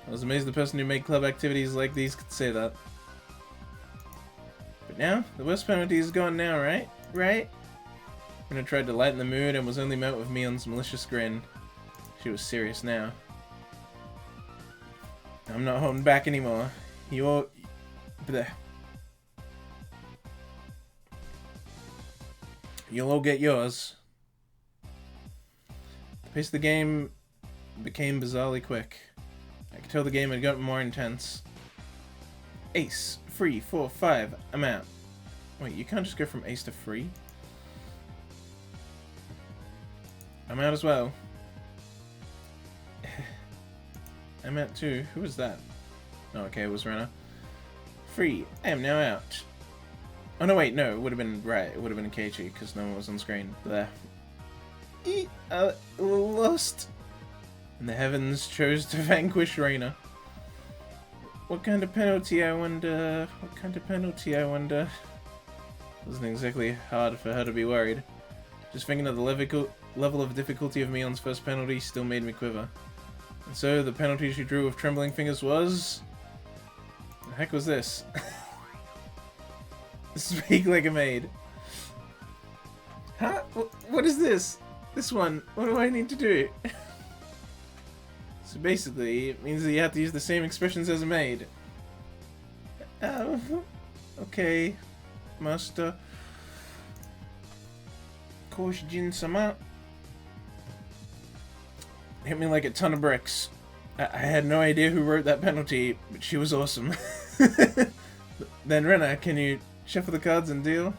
I was amazed the person who made club activities like these could say that. But now, the worst penalty is gone now, right? Right? Rena tried to lighten the mood and was only met with Mion's malicious grin. She was serious now. I'm not holding back anymore. You'll... Bleh. You'll all get yours. The pace of the game became bizarrely quick. I could tell the game had gotten more intense. Ace, free, 4, 5, I'm out. Wait, you can't just go from ace to free? I'm out as well. I'm out too. Who was that? Oh, okay, it was Rena. Free, I am now out. Oh no, wait, no, it would have been right. It would have been Keiichi because no one was on screen. There. Lost. And the heavens chose to vanquish Rena. What kind of penalty, I wonder? What kind of penalty, I wonder? It wasn't exactly hard for her to be worried. Just thinking of the level of difficulty of Mion's first penalty still made me quiver. And so, the penalty she drew with trembling fingers was... What the heck was this? Speak like a maid. Huh? What is this? This one. What do I need to do? So basically, it means that you have to use the same expressions as a maid. Oh, okay, master. Koshijin-sama. Hit me like a ton of bricks. I had no idea who wrote that penalty, but she was awesome. Then Rena, can you shuffle the cards and deal?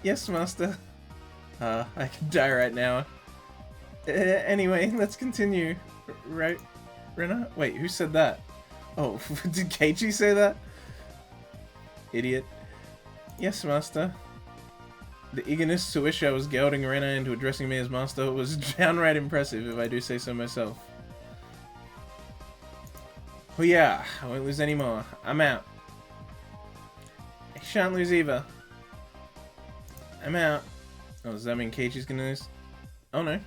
Yes, master. I could die right now. Anyway, let's continue. Right, Rena? Wait, who said that? Oh, did Keiichi say that? Idiot. Yes, master. The eagerness to wish I was gelding Rena into addressing me as master was downright impressive, if I do say so myself. Oh yeah, I won't lose any more. I'm out. I shan't lose either. I'm out. Oh, does that mean Keiichi's gonna lose? Oh no.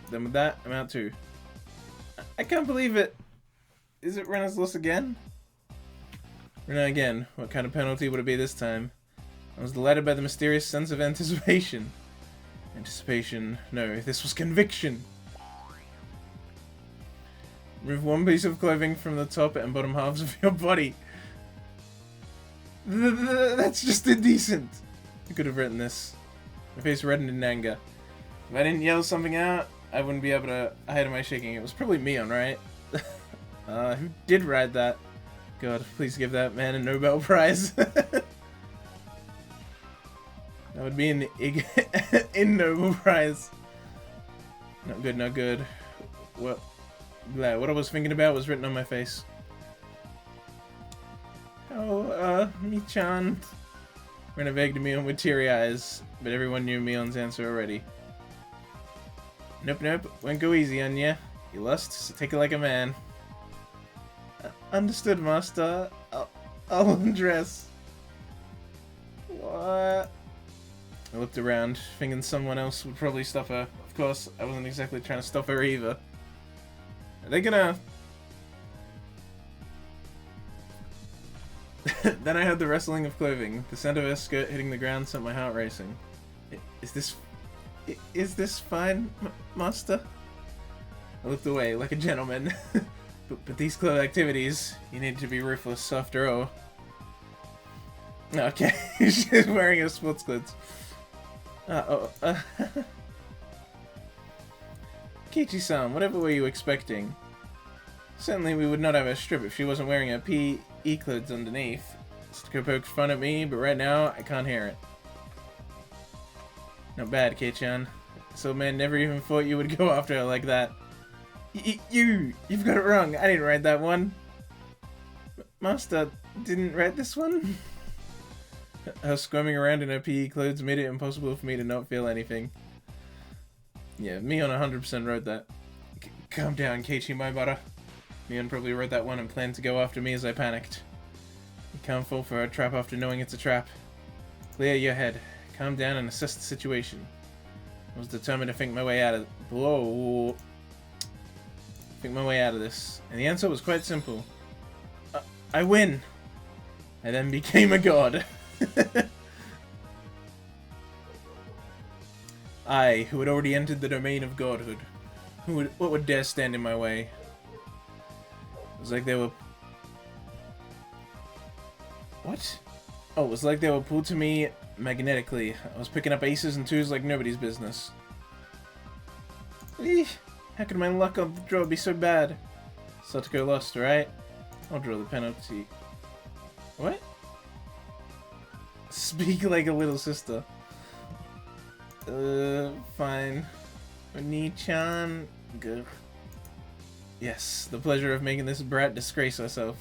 Then with that, I'm out too. I can't believe it! Is it Rena's loss again? Rena again. What kind of penalty would it be this time? I was delighted by the mysterious sense of anticipation. Anticipation. No, this was conviction! Remove one piece of clothing from the top and bottom halves of your body. That's just indecent! I could have written this. My face reddened in anger. If I didn't yell something out, I wouldn't be able to hide my shaking. It was probably Mion, right? Who did write that? God, please give that man a Nobel Prize. That would be an Nobel Prize. Not good, not good. What I was thinking about was written on my face. Oh, Mi-chan. Rena begged Mion with teary eyes, but everyone knew Mion's answer already. Nope, nope, won't go easy on ya. You lost, so take it like a man. Understood, master. I'll undress. What? I looked around, thinking someone else would probably stop her. Of course, I wasn't exactly trying to stop her either. Are they gonna... Then I heard the rustling of clothing. The sound of her skirt hitting the ground sent my heart racing. Is this fine, master? I looked away, like a gentleman. but these club activities, you need to be ruthless after all. Okay, she's wearing her sports clothes. Keiichi-san, whatever were you expecting? Certainly we would not have her strip if she wasn't wearing her PE clothes underneath. Stuko poked fun at me, but right now, I can't hear it. Not bad, Kei-chan. This old man never even thought you would go after her like that. You've got it wrong. I didn't write that one. Master didn't write this one? Her squirming around in her PE clothes made it impossible for me to not feel anything. Yeah, Mion 100% wrote that. Calm down, Keiichi, my butter. Mion probably wrote that one and planned to go after me as I panicked. can't fall for a trap after knowing it's a trap. Clear your head. Calm down and assess the situation. I was determined to think my way out of... Whoa. Think my way out of this. And the answer was quite simple. I win! I then became a god. I, who had already entered the domain of godhood. What would dare stand in my way? It was like they were... What? Oh, it was like they were pulled to me magnetically. I was picking up aces and twos like nobody's business. Eesh, how could my luck on the draw be so bad? Satoko lost, right? I'll draw the penalty. What? Speak like a little sister. Fine. Oni-chan. Good. Yes, the pleasure of making this brat disgrace herself.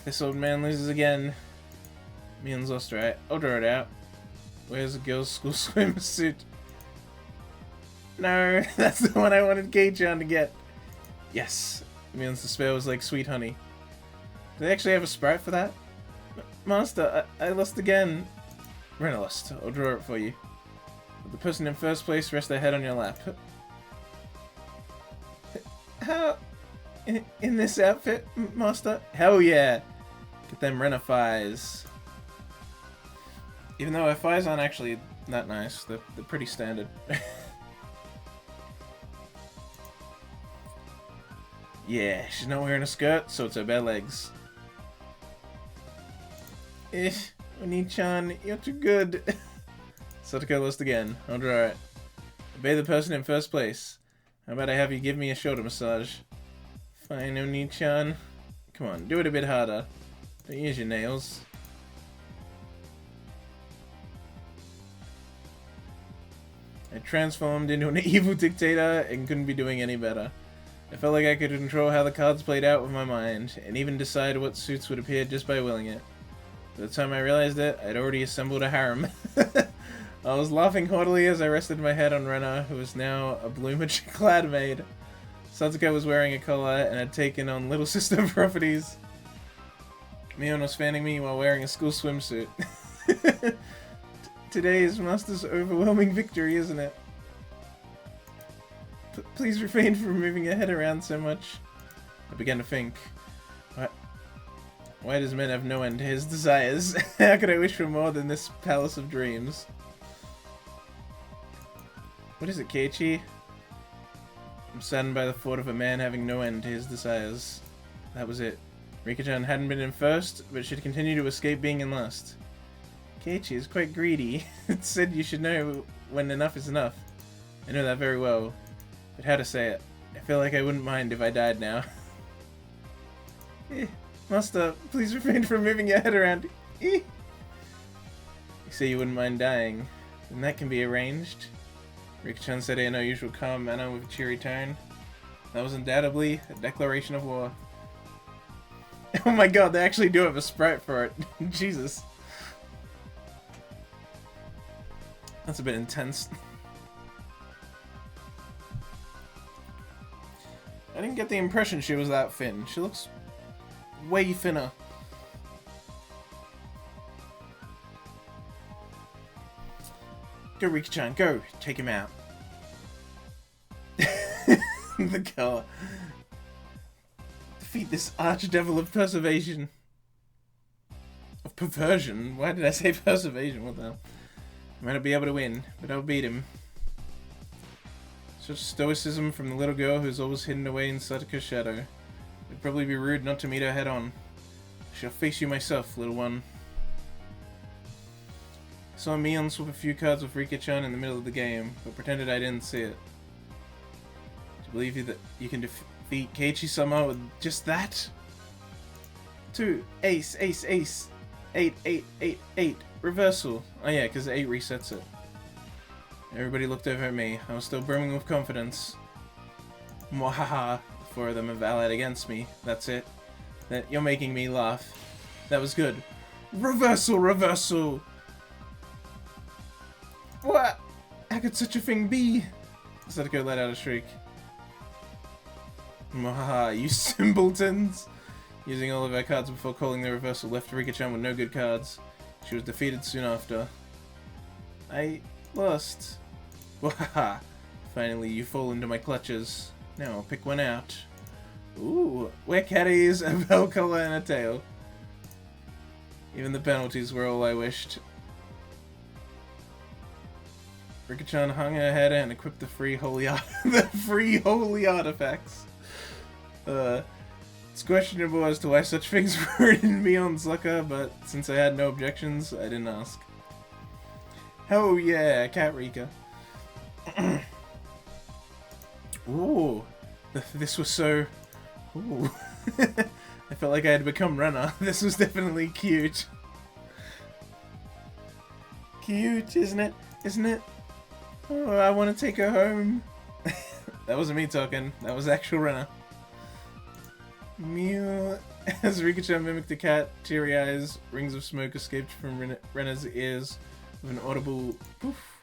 This old man loses again. Mion's lost, right? I'll draw it out. Where's the girl's school swimsuit? No, that's the one I wanted Kei-chan to get. Yes. Mion's despair was like sweet honey. Do they actually have a sprite for that? Master, I lost again. Rena lost. I'll draw it for you. The person in first place, rest their head on your lap. How? In this outfit, Master? Hell yeah! Get them Rena thighs. Even though her thighs aren't actually that nice, they're pretty standard. Yeah, she's not wearing a skirt, so it's her bare legs. Oni-chan, you're too good. Satoko lost again. I'll draw it. Obey the person in first place. How about I have you give me a shoulder massage? Fine, Oni-chan. Come on, do it a bit harder. Don't use your nails. I transformed into an evil dictator and couldn't be doing any better. I felt like I could control how the cards played out with my mind, and even decide what suits would appear just by willing it. By the time I realized it, I'd already assembled a harem. I was laughing haughtily as I rested my head on Rena, who was now a plumage-clad maid. Satoko was wearing a collar and had taken on little sister properties. Mion was fanning me while wearing a school swimsuit. Today is Master's overwhelming victory, isn't it? Please refrain from moving your head around so much. I began to think. Why does man have no end to his desires? How could I wish for more than this palace of dreams? What is it, Keiichi? I'm saddened by the thought of a man having no end to his desires. That was it. Rika-chan hadn't been in first, but she'd continue to escape being in last. Keiichi is quite greedy. It said you should know when enough is enough. I know that very well. But how to say it? I feel like I wouldn't mind if I died now. Master, please refrain from moving your head around. You say you wouldn't mind dying. Then that can be arranged. Rika-chan said in her usual calm manner with a cheery tone. That was undoubtedly a declaration of war. Oh my god, they actually do have a sprite for it. Jesus. That's a bit intense. I didn't get the impression she was that thin. She looks way thinner. Go, Rika-chan, go! Take him out. The color. Defeat this archdevil of perseversion. Of perversion? Why did I say perseversion? What the hell? I might not be able to win, but I'll beat him. Such stoicism from the little girl who's always hidden away in Satoko's shadow. It'd probably be rude not to meet her head on. I shall face you myself, little one. I saw Mion swap a few cards with Rika-chan in the middle of the game, but pretended I didn't see it. Do you believe that you can defeat Keiichi-sama with just that? 2, ace, ace, ace. 8, 8, 8, 8. Reversal. Oh yeah, because 8 resets it. Everybody looked over at me. I was still brimming with confidence. Mwahaha. The 4 of them have allied against me. That's it. You're making me laugh. That was good. Reversal! Reversal! What? How could such a thing be? Satoko let out a shriek. Mwahaha, you simpletons! Using all of our cards before calling the reversal left Rika-chan with no good cards. She was defeated soon after. I lost. Wahaha! Finally, you fall into my clutches. Now I'll pick one out. Ooh, we're caddies, a bell collar and a tail. Even the penalties were all I wished. Rika-chan hung her head and equipped the free holy artifacts. It's questionable as to why such things were in Mion's locker, but since I had no objections, I didn't ask. Oh yeah, Cat Rika. Ooh, this was so... Ooh. I felt like I had become runner. This was definitely cute. Cute, isn't it? Isn't it? Oh, I want to take her home. That wasn't me talking. That was actual Renna. Mew. As Rika-chan mimicked the cat, teary eyes, rings of smoke escaped from Renna's ears with an audible poof.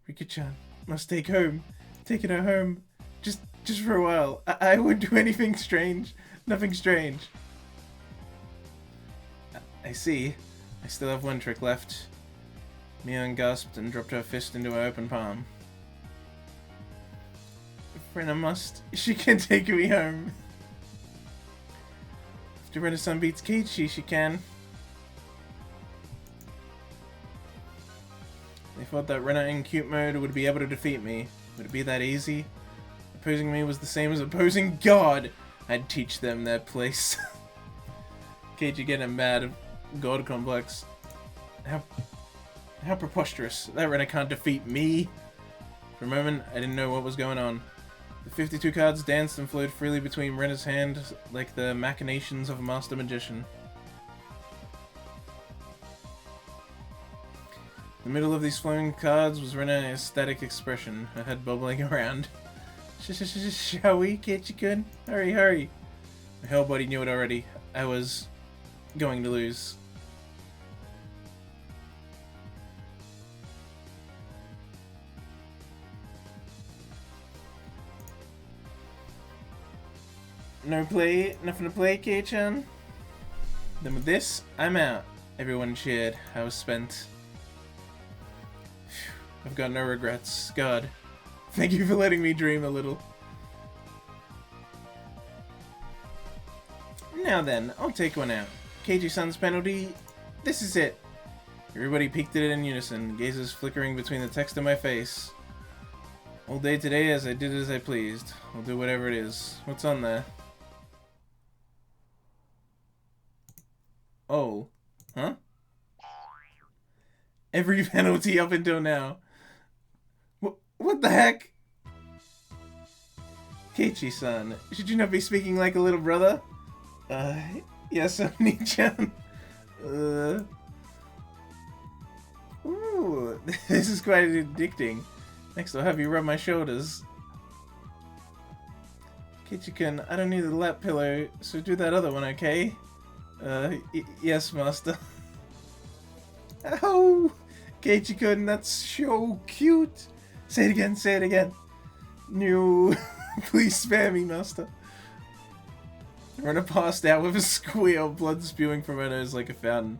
Rika-chan must take home. Taking her home. Just for a while. I won't do anything strange. Nothing strange. I see. I still have one trick left. Mion gasped and dropped her fist into her open palm. If Renna must, she can take me home. If Renna-san beats Keiichi, she can. They thought that Renna in cute mode would be able to defeat me. Would it be that easy? Opposing me was the same as opposing God. I'd teach them their place. Keiichi getting mad. God complex. How preposterous. That Renna can't defeat me. For a moment, I didn't know what was going on. The 52 cards danced and flowed freely between Renna's hands like the machinations of a master magician. In the middle of these flowing cards was Renna's ecstatic expression, her head bubbling around. Shall we, Keiichi-kun? Hurry, hurry. My whole body knew it already. I was going to lose. No play, nothing to play, Kei-chan? Then with this, I'm out. Everyone cheered. I was spent. Phew, I've got no regrets. God, thank you for letting me dream a little. Now then, I'll take one out. Keiichi-san's penalty. This is it. Everybody peeked at it in unison, gazes flickering between the text and my face. All day today, as I did as I pleased. I'll do whatever it is. What's on there? Oh. Huh? Every penalty up until now. What the heck? Keiichi-san, should you not be speaking like a little brother? Yes, Oni-chan. Ooh, this is quite addicting. Next I'll have you rub my shoulders. Keiichi-kun, I don't need a lap pillow, so do that other one, okay? Yes, master. Ow! Keiichi-kun, that's so cute! Say it again, say it again. No, please spare me, master. Renna passed out with a squeal, blood spewing from her nose like a fountain.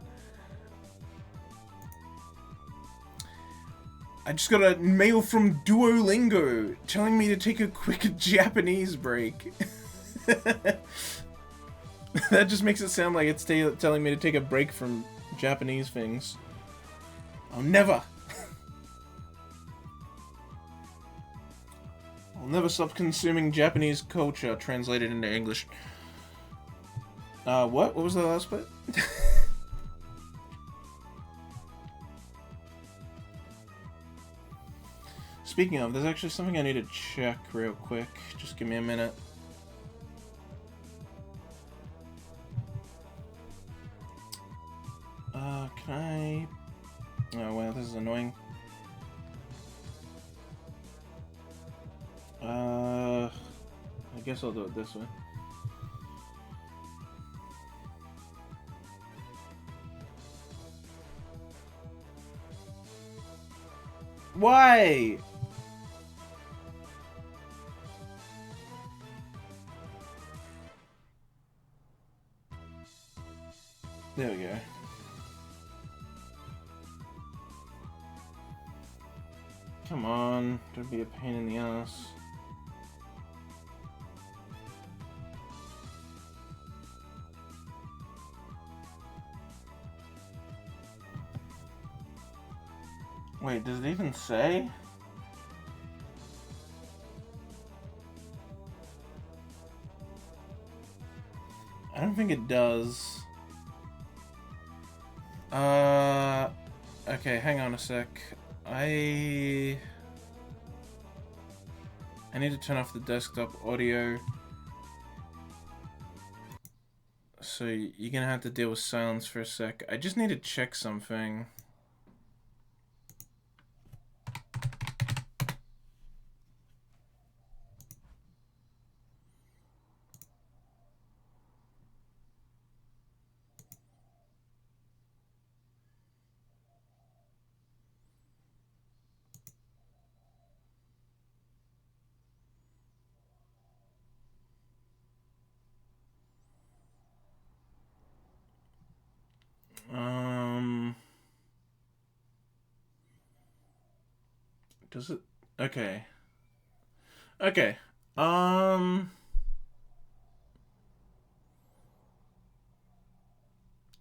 I just got a mail from Duolingo telling me to take a quick Japanese break. That just makes it sound like it's telling me to take a break from Japanese things. I'll never stop consuming Japanese culture translated into English. What? What was the last bit? Speaking of, there's actually something I need to check real quick. Just give me a minute. Can I... Oh, wow, this is annoying. I guess I'll do it this way. Why? Come on, don't be a pain in the ass. Wait, does it even say? I don't think it does. Okay, hang on a sec. I need to turn off the desktop audio. So you're gonna have to deal with silence for a sec. I just need to check something. Does it? Okay. Okay.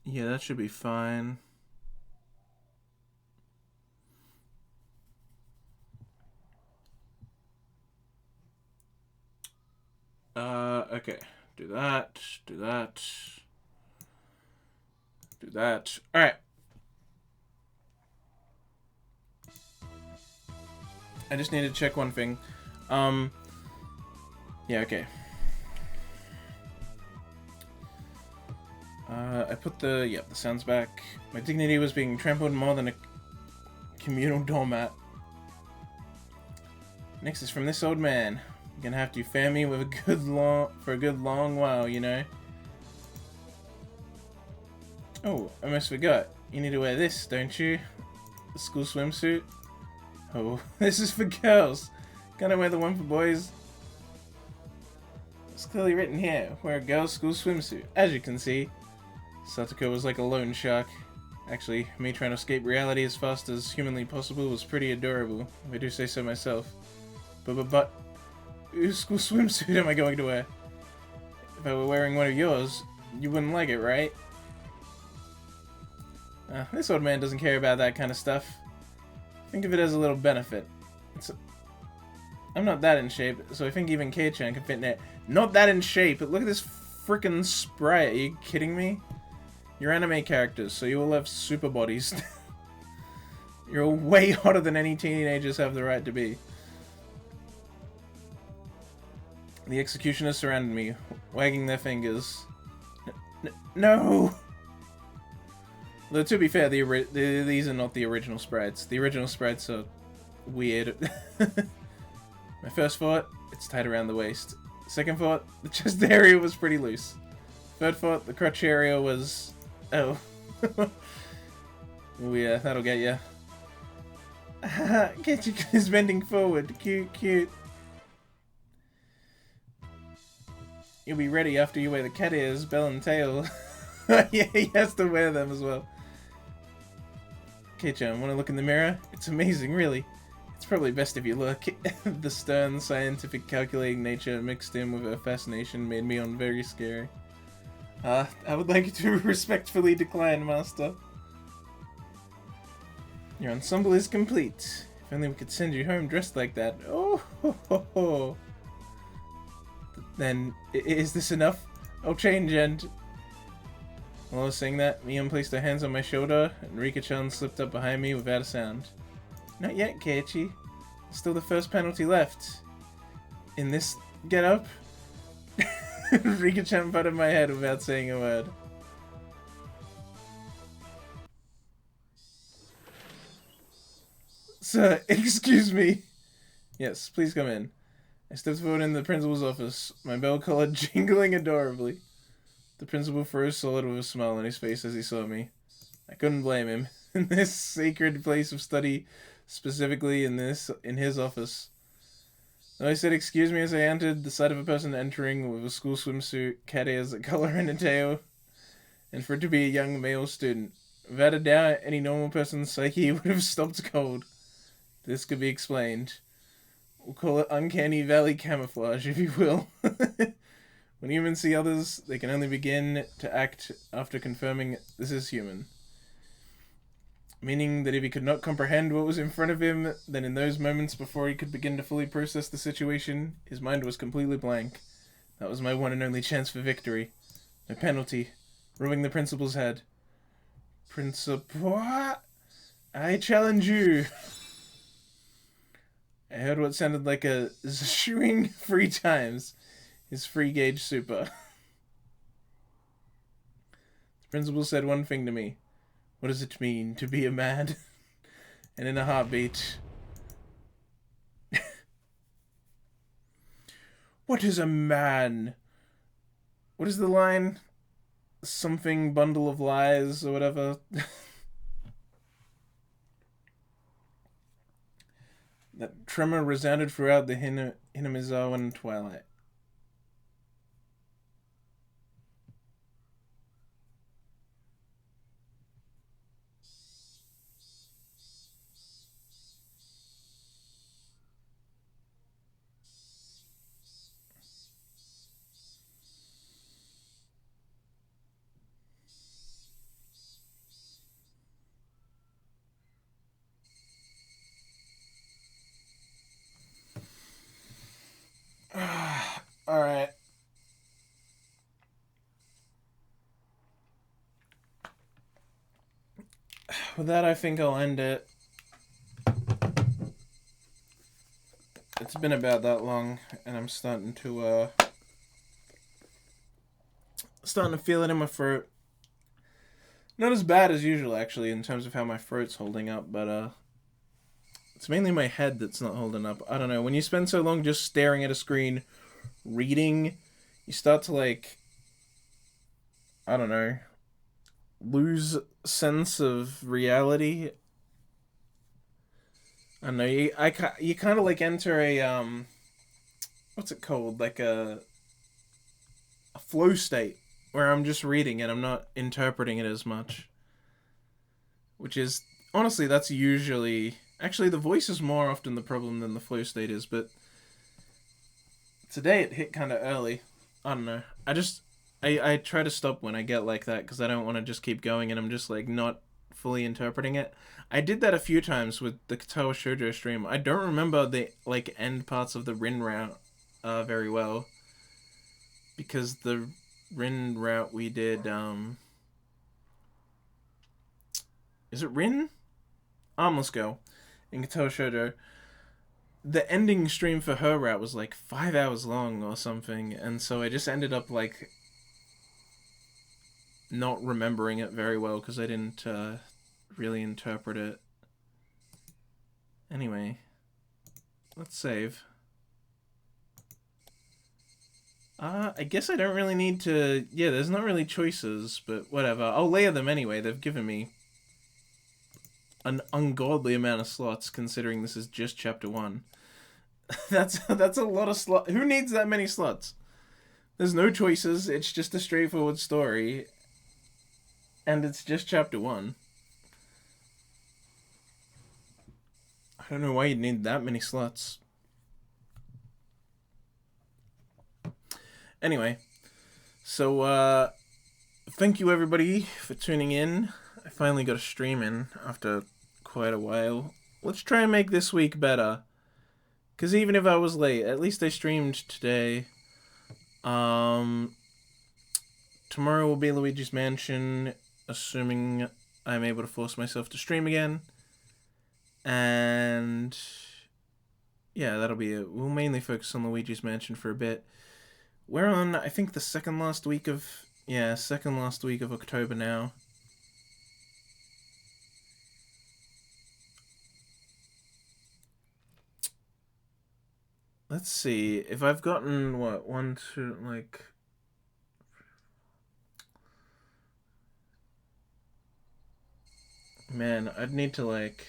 Yeah, that should be fine. Okay. Do that. Do that. Do that. Alright. I just need to check one thing. Yeah, okay. I put the sounds back. My dignity was being trampled more than a communal doormat. Next is from this old man. You're gonna have to fan me with for a good long while, you know? Oh, I almost forgot. You need to wear this, don't you? The school swimsuit? Oh, this is for girls. Gonna wear the one for boys? It's clearly written here. Wear a girl's school swimsuit. As you can see, Satoko was like a loan shark. Actually, me trying to escape reality as fast as humanly possible was pretty adorable, if I do say so myself. But, whose school swimsuit am I going to wear? If I were wearing one of yours, you wouldn't like it, right? This old man doesn't care about that kind of stuff. Think of it as a little benefit. I'm not that in shape, so I think even Kei-chan can fit in it. Not that in shape, but look at this frickin' sprite. Are you kidding me? You're anime characters, so you all have super bodies. You're all way hotter than any teenagers have the right to be. The executioners surrounded me, wagging their fingers. No! Though, to be fair, these are not the original sprites. The original sprites are weird. My first thought, it's tight around the waist. Second thought, the chest area was pretty loose. Third thought, the crotch area was... Oh. Oh yeah, that'll get ya. Ketchuk is bending forward. Cute, cute. You'll be ready after you wear the cat ears, bell and tail. Yeah, he has to wear them as well. Kei-chan, wanna look in the mirror? It's amazing, really. It's probably best if you look. The stern, scientific, calculating nature mixed in with her fascination made Mion very scary. I would like you to respectfully decline, Master. Your ensemble is complete. If only we could send you home dressed like that. Oh, ho, ho, ho. Then, is this enough? I'll change and... While I was saying that, Mion placed her hands on my shoulder, and Rika-chan slipped up behind me without a sound. Not yet, Keiichi. Still the first penalty left. In this get-up? Rika-chan patted my head without saying a word. Sir, excuse me. Yes, please come in. I stepped forward in the principal's office, my bell collar jingling adorably. The principal froze solid with a smile on his face as he saw me. I couldn't blame him. In this sacred place of study, specifically in his office. Though I said excuse me as I entered, the sight of a person entering with a school swimsuit, cat ears, a collar and a tail, and for it to be a young male student. Without a doubt, any normal person's psyche would have stopped cold. This could be explained. We'll call it uncanny valley camouflage, if you will. When humans see others, they can only begin to act after confirming this is human. Meaning that if he could not comprehend what was in front of him, then in those moments before he could begin to fully process the situation, his mind was completely blank. That was my one and only chance for victory. My penalty. Rubbing the principal's head. Principal? I challenge you. I heard what sounded like a shooing 3 times. His free gauge super. The principal said one thing to me. What does it mean to be a man? And in a heartbeat. What is a man? What is the line? Something bundle of lies or whatever. That tremor resounded throughout the Hinamizawan twilight. Alright. With that, I think I'll end it. It's been about that long, and I'm starting to feel it in my throat. Not as bad as usual, actually, in terms of how my throat's holding up, but it's mainly my head that's not holding up. I don't know. When you spend so long just staring at a screen, reading, you start to, like, I don't know, lose sense of reality. I don't know, you kind of, like, enter a, what's it called? Like a flow state, where I'm just reading and I'm not interpreting it as much. Which is, honestly, that's usually... Actually, the voice is more often the problem than the flow state is, but today it hit kind of early. I don't know. I try to stop when I get like that, because I don't want to just keep going and I'm just, like, not fully interpreting it. I did that a few times with the Katawa Shoujo stream. I don't remember the, like, end parts of the Rin route very well, because the Rin route we did, is it Rin? Armless Girl in Katawa Shoujo. The ending stream for her route was like 5 hours long or something, and so I just ended up, like, not remembering it very well because I didn't really interpret it. Anyway, let's save. I guess I don't really need to... Yeah, there's not really choices, but whatever. I'll layer them anyway. They've given me an ungodly amount of slots, considering this is just chapter 1. That's a lot of slots. Who needs that many slots? There's no choices. It's just a straightforward story. And it's just chapter 1. I don't know why you'd need that many slots. Anyway, so thank you everybody for tuning in. I finally got a stream in after quite a while. Let's try and make this week better. Because even if I was late, at least I streamed today. Tomorrow will be Luigi's Mansion, assuming I'm able to force myself to stream again. And yeah, that'll be it. We'll mainly focus on Luigi's Mansion for a bit. We're on, I think, the second last week of October now. Let's see, if I've gotten, what, 1, 2, like... Man, I'd need to, like...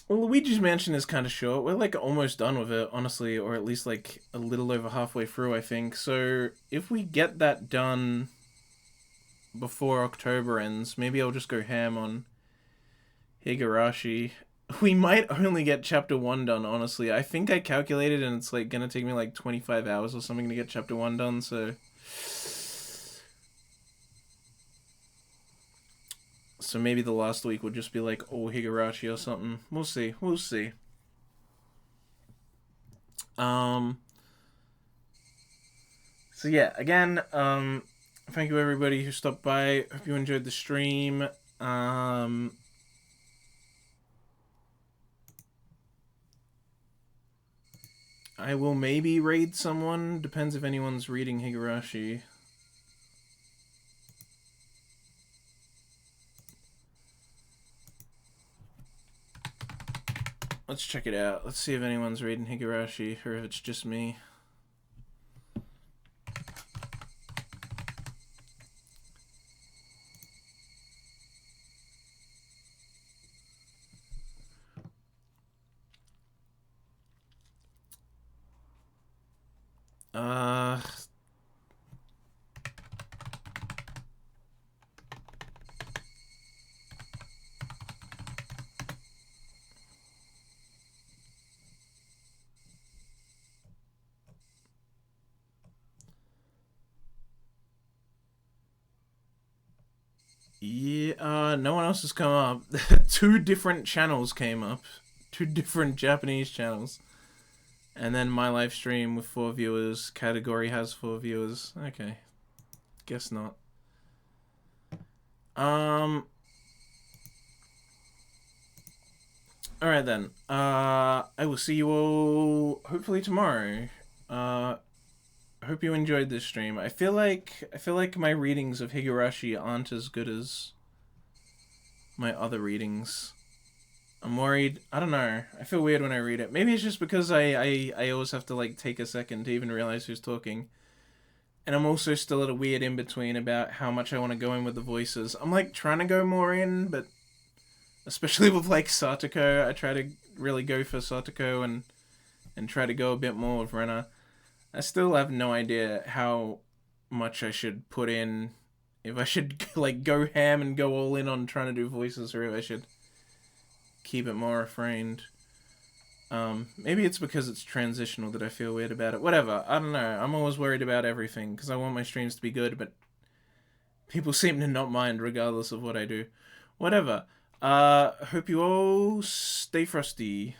Well, Luigi's Mansion is kind of short. We're like almost done with it, honestly, or at least like a little over halfway through, I think. So if we get that done before October ends, maybe I'll just go ham on Higurashi. We might only get chapter 1 done, honestly. I think I calculated and it's like gonna take me like 25 hours or something to get chapter 1 done, so. So maybe the last week would just be like, oh, Higurashi or something. We'll see. We'll see. So yeah, again, thank you everybody who stopped by. Hope you enjoyed the stream. I will maybe raid someone. Depends if anyone's reading Higurashi. Let's check it out. Let's see if anyone's reading Higurashi or if it's just me. Yeah, no one else has come up. 2 different channels came up. 2 different Japanese channels. And then my live stream with 4 viewers. Category has 4 viewers. Okay. Guess not. Alright then. I will see you all hopefully tomorrow. I hope you enjoyed this stream. I feel like my readings of Higurashi aren't as good as my other readings. I'm worried. I don't know. I feel weird when I read it. Maybe it's just because I always have to like take a second to even realize who's talking. And I'm also still at a weird in-between about how much I want to go in with the voices. I'm like trying to go more in, but especially with like Satoko, I try to really go for Satoko and try to go a bit more with Rena. I still have no idea how much I should put in. If I should like go ham and go all in on trying to do voices, or if I should keep it more refrained. Maybe it's because it's transitional that I feel weird about it. Whatever. I don't know. I'm always worried about everything because I want my streams to be good, but people seem to not mind regardless of what I do. Whatever. Hope you all stay frosty.